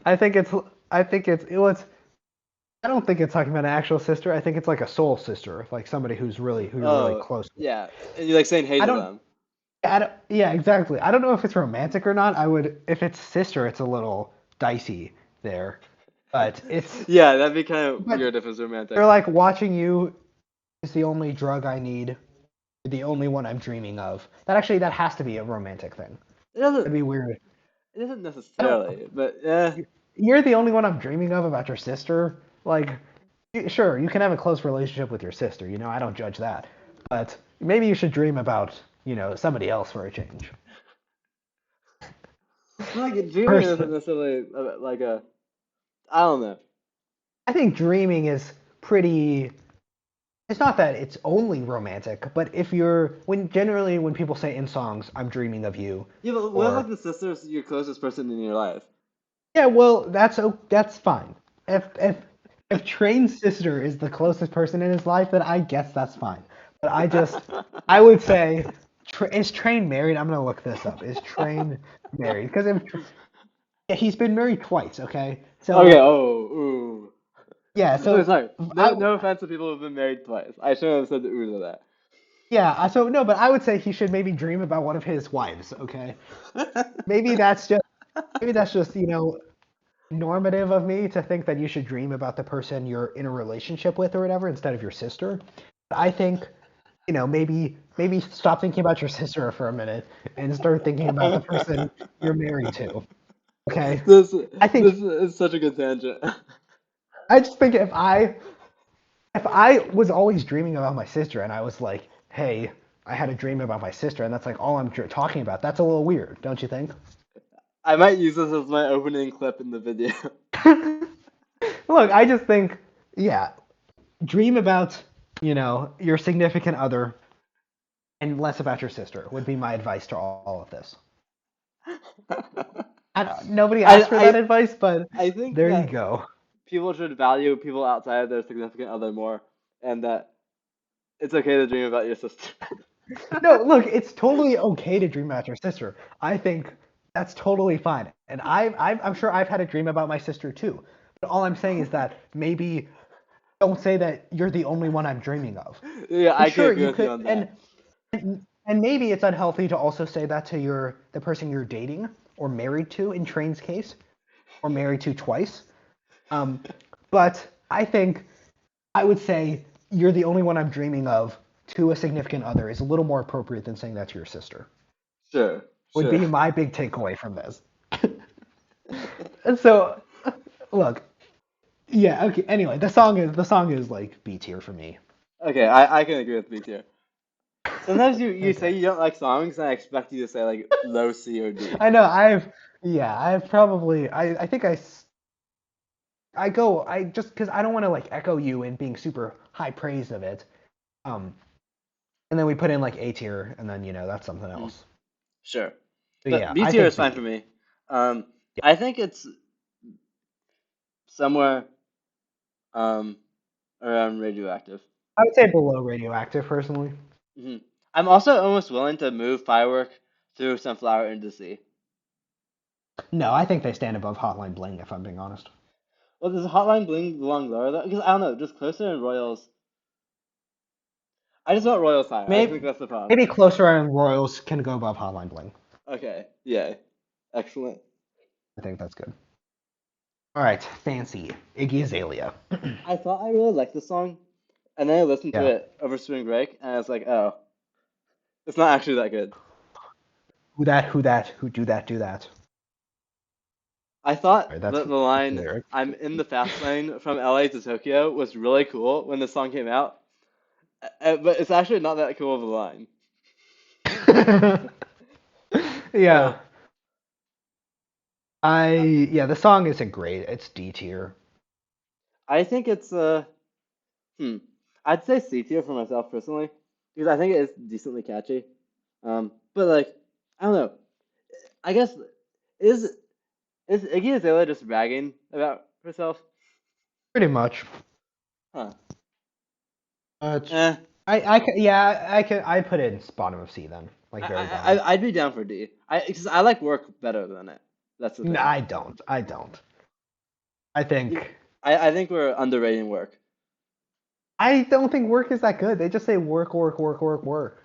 I think it's, I think it's, it was, I don't think it's talking about an actual sister. I think it's like a soul sister, like somebody who you're really Oh, close with. yeah. And you like saying hey I to don't, them. yeah, exactly. I don't know if it's romantic or not. If it's sister, it's a little dicey there, but Yeah, that'd be kind of but weird if it was they're romantic. like watching you is the only drug I need, the only one I'm dreaming of. That has to be a romantic thing. It doesn't That'd be weird. it doesn't I don't. necessarily, but yeah. You're the only one I'm dreaming of about your sister. Like, sure, you can have a close relationship with your sister. I don't judge that. But maybe you should dream about, somebody else for a change. But like dreaming isn't Person, necessarily like a I don't know. I think dreaming is pretty. It's not that it's only romantic, but generally when people say in songs, I'm dreaming of you, Yeah, but what if like or the sister's your closest person in your life? yeah, well, that's fine. If Train's sister is the closest person in his life, then I guess that's fine. But I would say, is Train married? I'm gonna look this up. Is Train married? Because Yeah, he's been married twice. Okay, Okay. so Oh. Ooh. yeah, Oh, so sorry. I No offense to people who've been married twice. I shouldn't have said the ooh to yeah, so no, but I would say he should maybe dream about one of his wives. Okay, that. maybe that's just normative of me to think that you should dream about the person you're in a relationship with or whatever instead of your sister. But I think maybe stop thinking about your sister for a minute and start thinking about the person you're married to. Okay, This I think this is such a good tangent. I just think if I was always dreaming about my sister and I was like, hey, I had a dream about my sister and that's like all I'm talking about, that's a little weird, don't you think? I might use this as my opening clip in the video. Look, I just think, yeah, dream about, your significant other and less about your sister would be my advice to all of this. Nobody asked for that I advice, but I think there you that go. people should value people outside of their significant other more, and that it's okay to dream about your sister. No, look, it's totally okay to dream about your sister. I think that's totally fine. And I'm sure I've had a dream about my sister too. But all I'm saying is that maybe don't say that you're the only one I'm dreaming of. Yeah, And I can sure, agree you with you could, on and that. and maybe it's unhealthy to also say that to the person you're dating or married to in Train's case, or married to twice. Um, but I think I would say you're the only one I'm dreaming of to a significant other is a little more appropriate than saying that to your sister. Sure, Would sure. be my big takeaway from this. And so, look, yeah, okay. Anyway, the song is like B tier for me. Okay, I can agree with B tier. Sometimes you Okay. say you don't like songs, and I expect you to say like low C or D. I know I've probably I think I go I just because I don't want to like echo you in being super high praise of it. Um, and then we put in like A tier, and then that's something Mm, else. sure, But but yeah, B I tier is think fine for B. me. Yeah, I think it's somewhere um around Radioactive. I would say below Radioactive personally. hmm I'm also almost willing to move Firework through Sunflower into C. No, I think they stand above Hotline Bling if I'm being honest. Well, does Hotline Bling belong lower though? Because I don't know, just Closer and Royals. I just want Royals higher. I think Maybe that's the problem. maybe Closer and Royals can go above Hotline Bling. Okay, yeah, excellent. I think that's good. All right, Fancy Iggy Azalea. I thought I really liked the song, and then I listened to Yeah. it over spring break, and I was like, oh, it's not actually that good. Who that? Who that? Who do that? Do that. I All thought right, that the that's the line lyric. "I'm in the fast lane from LA to Tokyo" was really cool when the song came out, but it's actually not that cool of a line. Yeah. So The song isn't great. It's D tier. I think it's hmm, I'd say C tier for myself personally because I think it is decently catchy. But like I don't know. I guess is is Iggy Azalea just bragging about herself? Pretty much. Huh. But Eh. I put it in bottom of C then, like very bottom. I'd be down for D. Because I like work better than it. That's the No, thing. I don't. I don't. I You- think I think we're underrating work. I don't think work is that good. They just say work, work, work, work, work,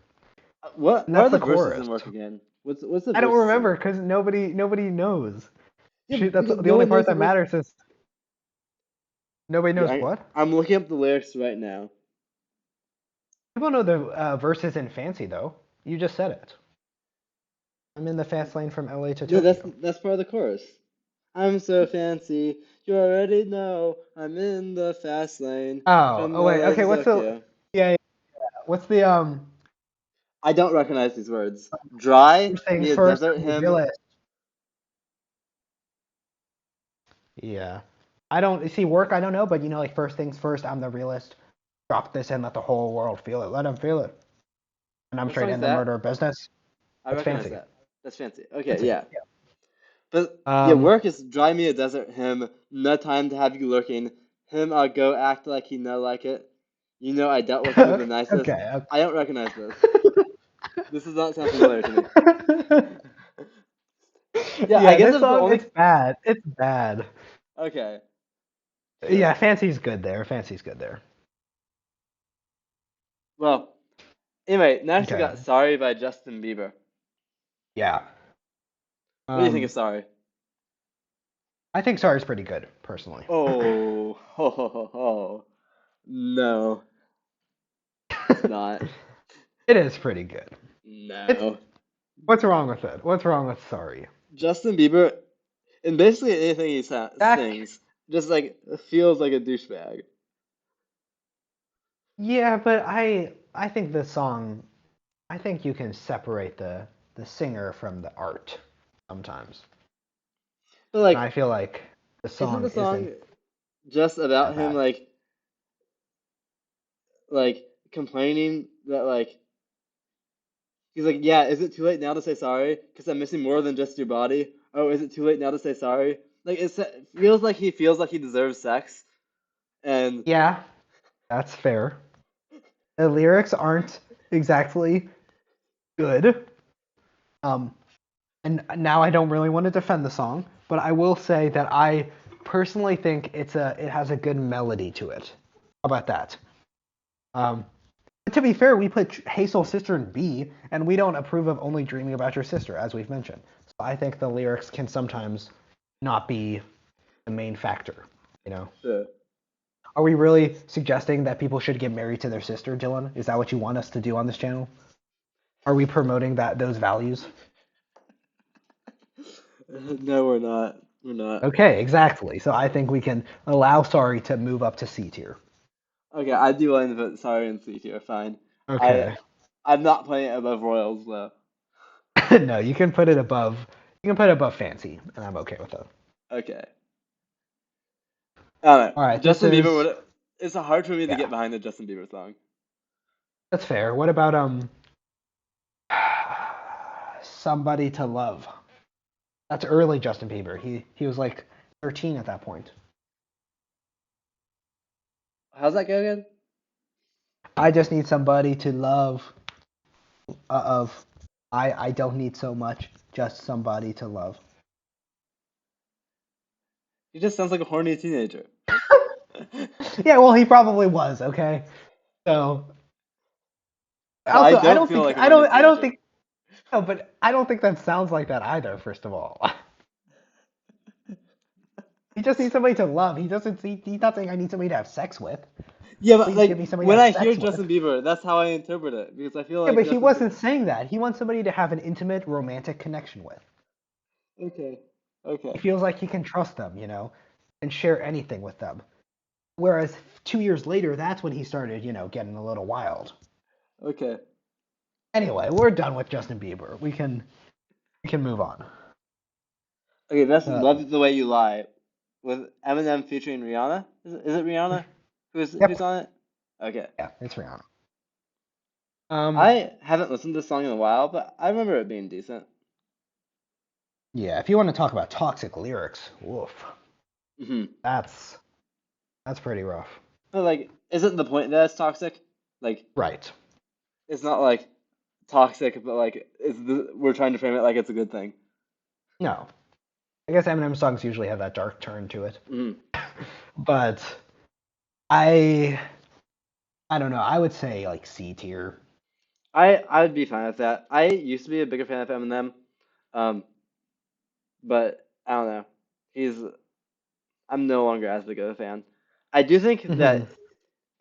and What are that's the the verses chorus. in work again? What's the I don't verses in remember work? because nobody knows. Yeah, That's because the no only one part knows the that verses. matters is nobody Yeah, knows what. I'm looking up the lyrics right now. People know the verses in Fancy though. You just said it. I'm in the fast lane from LA to Yeah, Tokyo. that's part of the chorus. I'm so fancy, you already know. I'm in the fast lane from Oh wait, LA okay. to What's the Tokyo. yeah? What's the I don't recognize these words. Dry, first things me a first? desert I'm the hymn. realist. Yeah, I don't see work. I don't know, but like first things first. I'm the realist. Drop this and let the whole world feel it. Let them feel it. And I'm What straight song is in the that? murder business. I That's recognize Fancy. that. That's fancy. Okay, Fancy. yeah. But Yeah. yeah, work is dry me a desert hymn. No time to have you lurking. Him I'll go act like he no like it. You know I dealt with him the nicest. Okay. I don't recognize this. This does not sound familiar to me. Yeah, I Yeah, guess this it's the song, only. it's bad. It's bad. Okay, Yeah, sure. Fancy's good there. Fancy's good there. Well, anyway, next we Okay. got "Sorry" by Justin Bieber. Yeah. What do you think of Um, "Sorry"? I think Sorry's pretty good, personally. Oh, ho, ho, ho, ho. No, it's not. It is pretty good. It's No. What's wrong with it? What's wrong with Sorry? Justin Bieber, and basically anything he That sings, just like feels like a douchebag. Yeah, but I think the song I think you can separate the singer from the art sometimes. But And I like, feel like the isn't the song song isn't just that about him bad. like complaining that like he's like, yeah, is it too late now to say sorry? Because I'm missing more than just your body. Oh, is it too late now to say sorry? Like it feels like he deserves sex, and Yeah, that's fair. The lyrics aren't exactly good. Um, and now I don't really want to defend the song, but I will say that I personally think it has a good melody to it. How about that? Um, but to be fair, we put Hazel's sister in B, and we don't approve of only dreaming about your sister, as we've mentioned. So I think the lyrics can sometimes not be the main factor. You know, sure. are we really suggesting that people should get married to their sister, Dylan? Is that what you want us to do on this channel? Are we promoting those values? No, we're not. We're not. Okay, exactly. So I think we can allow Sorry to move up to C tier. Okay, I do want to put sorry and C here. Fine. I Okay. I'm not putting it above Royals though. No, you can put it above. You can put it above Fancy, and I'm okay with that. Okay. I don't All know. right, this Justin Bieber is would. It's hard for me to yeah, get behind the Justin Bieber song. that's fair. What about Somebody to Love? That's early Justin Bieber. He was like 13 at that point. How's that go again? I just need somebody to love. Of I don't need so much, just somebody to love. He just sounds like a horny teenager. Yeah, well, he probably was. Okay, so But I also don't feel like a horny I don't teenager. think no, but I don't think that sounds like that either. First of all, he just needs somebody to love. He doesn't. He's not saying I need somebody to have sex with. Yeah, but Please give like me somebody to when have I hear sex with. Justin Bieber, that's how I interpret it because I feel Yeah, like but he Justin. wasn't saying that. He wants somebody to have an intimate, romantic connection with. Okay, He okay, feels like he can trust them, and share anything with them. Whereas 2 years later, that's when he started, getting a little wild. okay. Anyway, we're done with Justin Bieber. We can move on. Okay, that's Uh, "Love the Way You Lie" with Eminem featuring Rihanna. Is it Rihanna? Who's yep. on it? Okay. Yeah, it's Rihanna. Um, I haven't listened to the song in a while, but I remember it being decent. yeah, if you want to talk about toxic lyrics, woof, Hmm. that's that's pretty rough. But like, isn't the point that it's toxic? Like, Right. it's not like toxic, but like, we're trying to frame it like it's a good thing. No, I guess Eminem songs usually have that dark turn to it, Hmm. but I I don't know. I would say like C tier. I would be fine with that. I used to be a bigger fan of Eminem, um, but I don't know. He's I'm no longer as big of a fan. I do think Mhm. that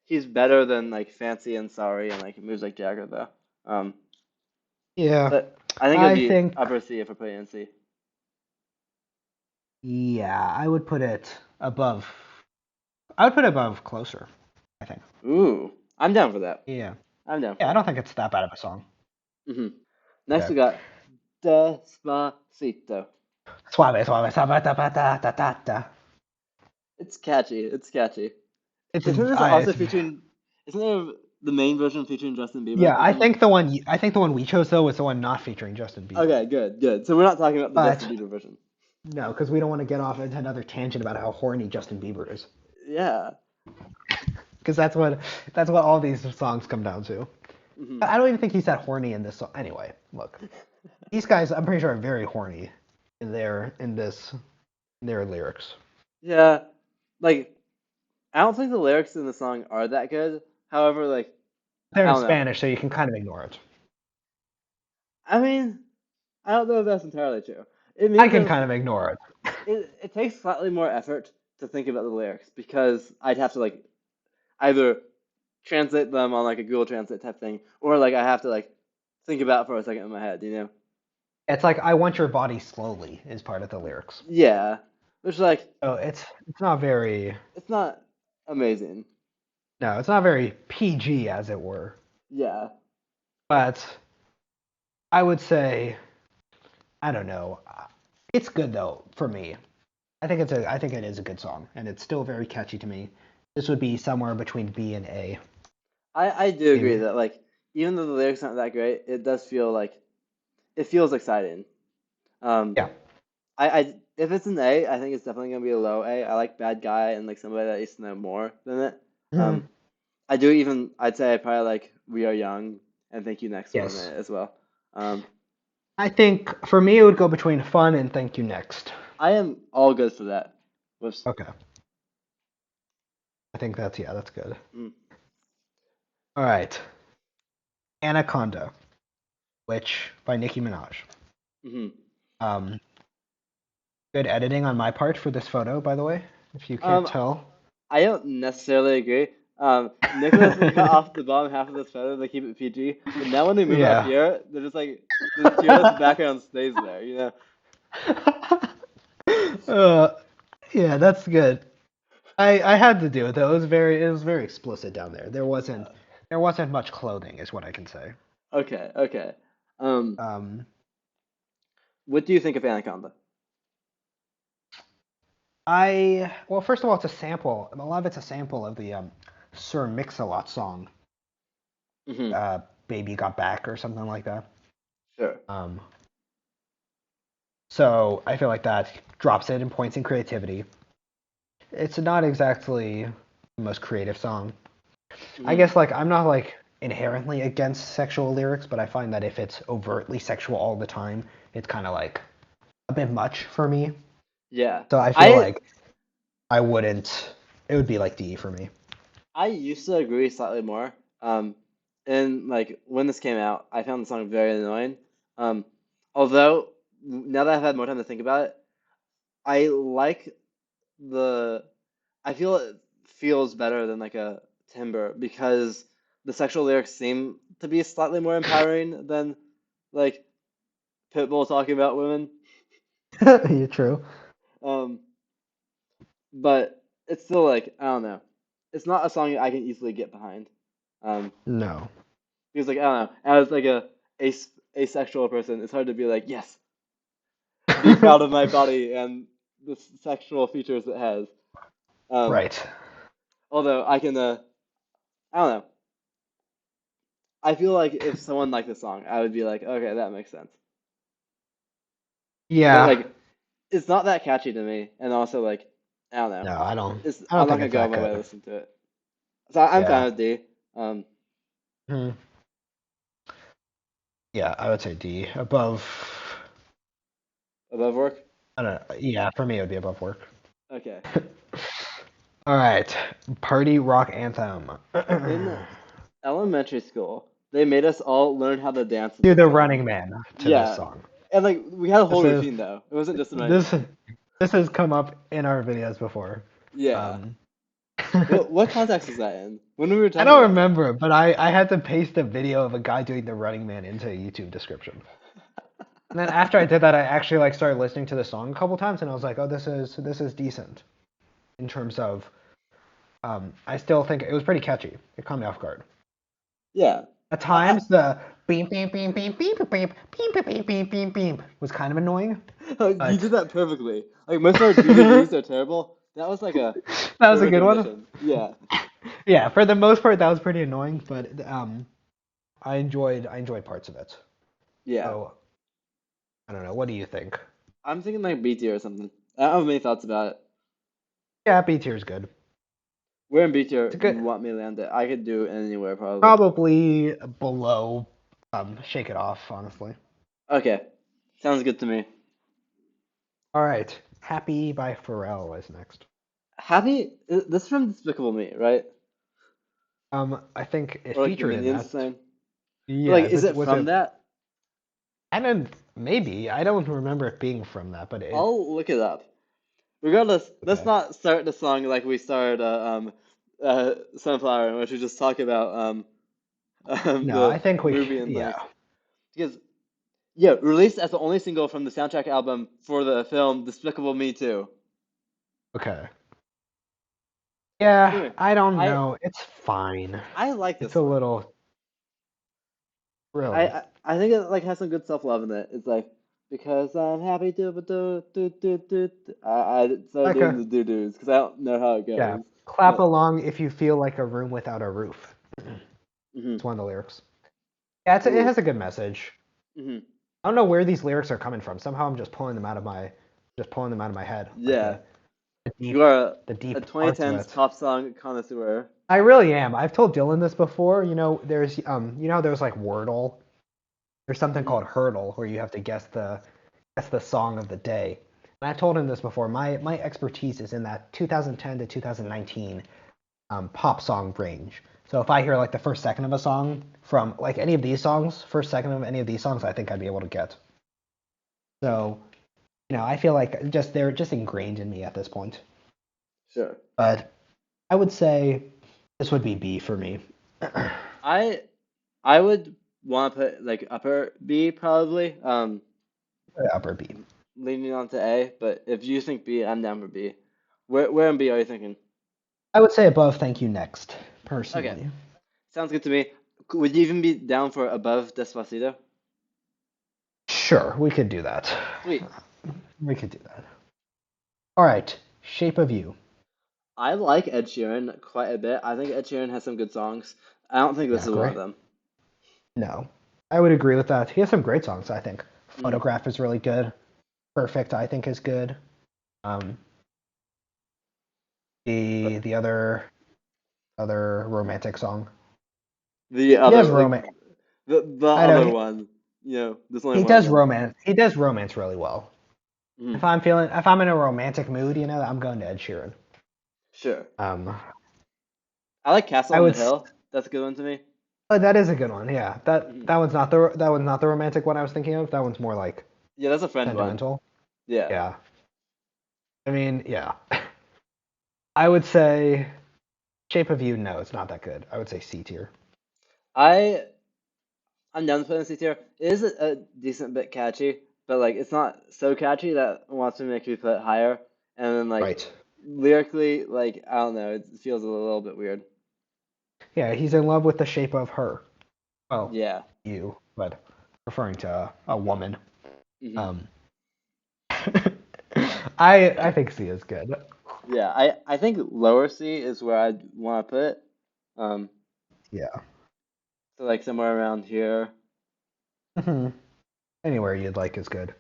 he's better than like Fancy and Sorry and like moves like Jagger though. Um, Yeah, so I think it would I be think upper C if I put it in C. yeah, I would put it above. I would put it above closer. I think. Ooh, I'm down for that. Yeah. I'm down for Yeah, I don't that. think it's that bad of a song. Hmm. Next Okay. we got Despacito. Suave, suave, suave, da, da, da, da, da, da. It's catchy. It's catchy. It's Isn't this I also it's featuring? Isn't there the main version featuring Justin Bieber yeah, or something? I think the one we chose though was the one not featuring Justin Bieber. Okay, good, good. So we're not talking about the Justin But Bieber version. no, because we don't want to get off into another tangent about how horny Justin Bieber is. Yeah. Because that's what all these songs come down to. Hmm. I don't even think he's that horny in this song. Anyway, look, these guys I'm pretty sure are very horny. in their lyrics. Yeah, like I don't think the lyrics in the song are that good. However, like They're I in don't know. Spanish, so you can kind of ignore it. I mean, I don't know if that's entirely true. It I means can that kind of ignore it. it takes slightly more effort to think about the lyrics because I'd have to like either translate them on like a Google Translate type thing, or like I have to like think about it for a second in my head, you know? It's like "I want your body slowly" is part of the lyrics. Yeah, which like So it's not very it's not amazing. no, it's not very PG as it were. Yeah, But I would say I don't know. It's good though for me. I think it is a good song, and it's still very catchy to me. This would be somewhere between B and A, I do agree maybe. that like even though the lyrics aren't that great, it does feel like it feels exciting. Um, Yeah. I if it's an A, I think it's definitely gonna be a low A. I like Bad Guy and like somebody that used to know more than it. Mhm. Um, I do even I'd say I probably like We Are Young and Thank You Next more than Yes. it as well. Um, I think for me it would go between Fun and Thank You Next. I am all good for that. Whoops. Okay. I think that's good. Mm, All right. Anaconda, which by Nicki Minaj. hmm Um, Good editing on my part for this photo, by the way, if you can't Um, tell. I don't necessarily agree. Nicholas will cut off the bottom half of this photo to keep it PG, but now when they move up Yeah. here, they're just like the tearless background stays there, you know? uh, yeah, that's good. I had to do it though. It was very explicit down there. There wasn't much clothing, is what I can say. Okay, okay. Um, Um, what do you think of Anaconda? well, first of all, it's a sample. A lot of it's a sample of the Sir Mix-a-Lot song, Hmm uh, "Baby Got Back" or something like that. Sure. Um, so I feel like that drops it in points in creativity. It's not exactly the most creative song. I hmm guess like I'm not like inherently against sexual lyrics, but I find that if it's overtly sexual all the time, it's kind of like a bit much for me. Yeah. So I feel I like I wouldn't. It would be like D for me. I used to agree slightly more. Um, and like when this came out, I found the song very annoying. Um, although now that I've had more time to think about it, I like the I feel it feels better than like a Timber because the sexual lyrics seem to be slightly more empowering than like Pitbull talking about women. You're true. Um, but it's still like I don't know. It's not a song I can easily get behind. Um, No. because like I don't know, as like a as asexual person, it's hard to be like yes, be proud of my body and the sexual features it has. Um, Right. although I can I don't know. I feel like if someone liked the song, I would be like, okay, that makes sense. But Yeah. like, it's not that catchy to me, and also like, I don't know. No, I don't. It's I I'm don't not think gonna it's go out that of my way to good. listen to it. So I'm fine Yeah. with D. Um, Hmm. Yeah, I would say D. Above. above work. I don't know. Yeah, for me it would be above work. Okay. All right. Party rock anthem. In elementary school, they made us all learn how to dance to Do this the song. Running Man to this Yeah, song. and like we had a whole This is routine though. It wasn't just a running this man. this has come up in our videos before. Yeah. Um, What context was that in? When we were I talking don't about that? remember, but I had to paste a video of a guy doing the Running Man into a YouTube description. And then after I did that, I actually like started listening to the song a couple times, and I was like, oh, this is decent in terms of. I still think it was pretty catchy. It caught me off guard. Yeah. At I, times, the beep beep beep beep beep beep beep beep beep beep beep beep was kind of annoying, You but did that perfectly. Like most of our that DVDs are terrible. That was like a was a perfect good one. rendition. Yeah. Yeah, for the most part, that was pretty annoying, but I enjoyed parts of it. Yeah. So I don't know. What do you think? I'm thinking like B tier or something. I don't have many thoughts about it. Yeah, B tier is good. Where in B tier It's a do you good. want me to land it? I could do anywhere probably. Probably below. Shake it off, honestly. Okay. Sounds good to me. All right. Happy by Pharrell is next. Happy. This is from Despicable Me, right? I think it Or like the featured in Minions that. thing. But Yeah, like, is it was from it? that? I don't. Maybe I don't remember it being from that, but it. I'll look it up. Regardless, let's Okay. not start the song like we started Sunflower, in which we just talk about No, I the think we. movie and Yeah. lyrics. Because yeah, released as the only single from the soundtrack album for the film Despicable Me 2. Okay. Yeah, Anyway, I don't I know. It's fine. I like It's this a one. little I, really. I I think it like has some good self-love in it. It's like because I'm happy do. I started doing Okay. the doo-doos because I don't know how it Yeah. goes. Clap But along if you feel like a room without a roof. hmm It's one of the lyrics. Yeah, it Ooh. has a good message. hmm I don't know where these lyrics are coming from. Somehow I'm just pulling them out of my head, like Yeah, the deep, you are the a deep parts of 2010s it. pop song connoisseur. I really am. I've told Dylan this before. There's like Wordle. There's something hmm called Hurdle where you have to guess the song of the day. And I've told him this before. My expertise is in that 2010 to 2019 pop song range. So if I hear like the first second of a song from like any of these songs, first second of any of these songs, I think I'd be able to get. So I feel like they're just ingrained in me at this point. Sure. But I would say this would be B for me. I I would want to put like upper B probably. Upper B. Leaning on to A, but if you think B, I'm down for B. Where in B are you thinking? I would say above Thank You Next, Okay, personally. sounds good to me. Would you even be down for above Despacito? Sure, we could do that. Sweet. We could do that. All right, Shape of You. I like Ed Sheeran quite a bit. I think Ed Sheeran has some good songs. I don't think this is one of Agree? them. No. I would agree with that. He has some great songs, I think. Mhm. Photograph is really good. Perfect, I think, is good. Um, But the other romantic song. the He other, does like romance. the I know other one, there's only he one of does them. romance. He does romance really well. Mhm. If I'm in a romantic mood, I'm going to Ed Sheeran. Sure. Um, I like Castle I on the would. Hill. That's a good one to me. Oh, that is a good one. Yeah, that Mhm. that one's not the romantic one I was thinking of. That one's more like Yeah, that's a friend one. sentimental. Yeah. Yeah. I mean, yeah. I would say Shape of You. No, it's not that good. I would say C tier. I I'm down to put in C tier. It is a decent bit catchy, but like it's not so catchy that wants to make me put it higher. And then like Right. lyrically, like I don't know, it feels a little bit weird. Yeah, he's in love with the shape of her. Well, Yeah. you, but referring to a woman. hmm Um, I think C is good. Yeah. I think lower C is where I'd want to put it. Um, Yeah. so like somewhere around here. hmm Anywhere you'd like is good.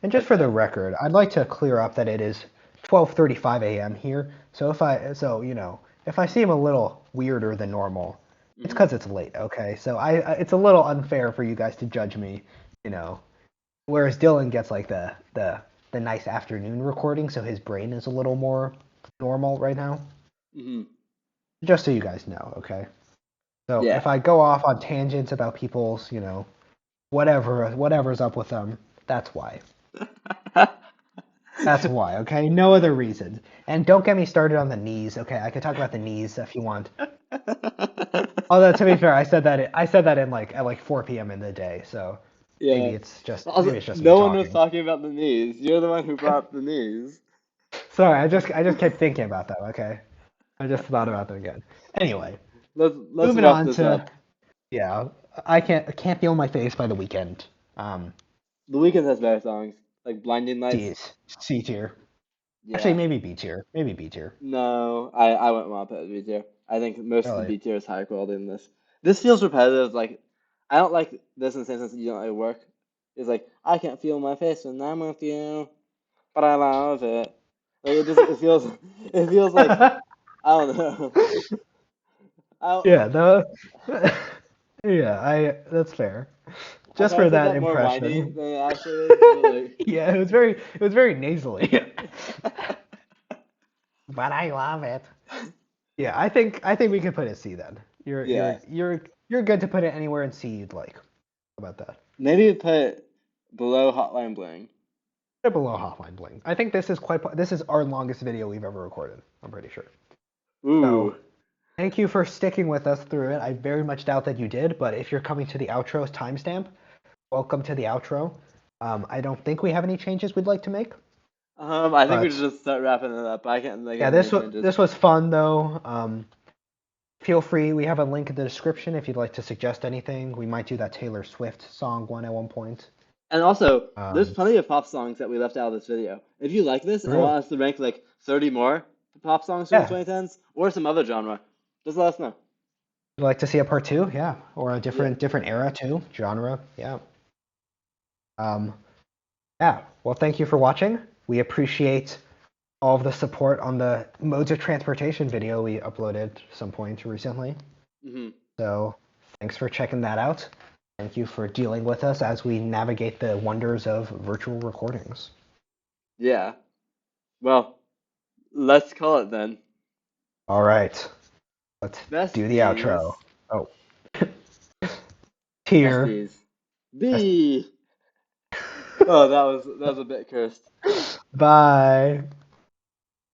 And just for the Okay. record, I'd like to clear up that it is 12:35 a.m. here. If I seem a little weirder than normal, it's hmm because it's late. Okay, so it's a little unfair for you guys to judge me. You know, whereas Dylan gets like the nice afternoon recording, so his brain is a little more normal right now. hmm Just so you guys know, okay? So if Yeah. I go off on tangents about people's, whatever's up with them, that's why. That's why, okay? No other reason. And don't get me started on the knees, okay? I could talk about the knees if you want. Although to be fair, I said that in like at like 4 p.m. in the day, so Yeah. maybe Also, it's just me no one was talking. talking about the knees. You're the one who brought up the knees. Sorry, I just kept thinking about that, okay? I just thought about them again. Anyway, Let's moving wrap on this to up. yeah, I can't feel my face by the weekend. The Weeknd has better songs, like Blinding Lights. Geez, C tier. Actually, Yeah. maybe B tier. Maybe B tier. No, I wouldn't want to put it B tier. I think most of the Really. B tier is higher quality than this. This feels repetitive. Like I don't like this in the same sense that you don't like work. It's like I can't feel my face when I'm with you, but I love it. Like it feels it feels like I don't know. I don't, Yeah, no. Yeah, I that's fair. just probably for said that that more whiny impression. than it actually is, but like. Yeah, it was very nasally. But I love it. Yeah, I think we can put it C then. Yeah. You're good to put it anywhere in C you'd like. How about that? Maybe put below Hotline Bling. Put it below Hotline Bling. I think this is our longest video we've ever recorded. I'm pretty sure. Ooh. So thank you for sticking with us through it. I very much doubt that you did, but if you're coming to the outro timestamp, welcome to the outro. I don't think we have any changes we'd like to make. I think we should But just start wrapping it up. I can't think yeah, of any changes. this was fun though. Feel free. We have a link in the description if you'd like to suggest anything. We might do that Taylor Swift song one at one point. And also, there's Um, plenty of pop songs that we left out of this video. If you like this and Real. want us to rank like 30 more pop songs from the Yeah. 2010s or some other genre, just let us know. You'd like to see a part two? Yeah. Or a Yeah. different era too, genre. Yeah. Um, yeah. Well, thank you for watching. We appreciate all of the support on the modes of transportation video we uploaded some point recently. hmm So thanks for checking that out. Thank you for dealing with us as we navigate the wonders of virtual recordings. Yeah. Well, let's call it then. All right. Let's do the Besties. outro. Oh. Tier. Besties. B. Oh, that was a bit cursed. Bye.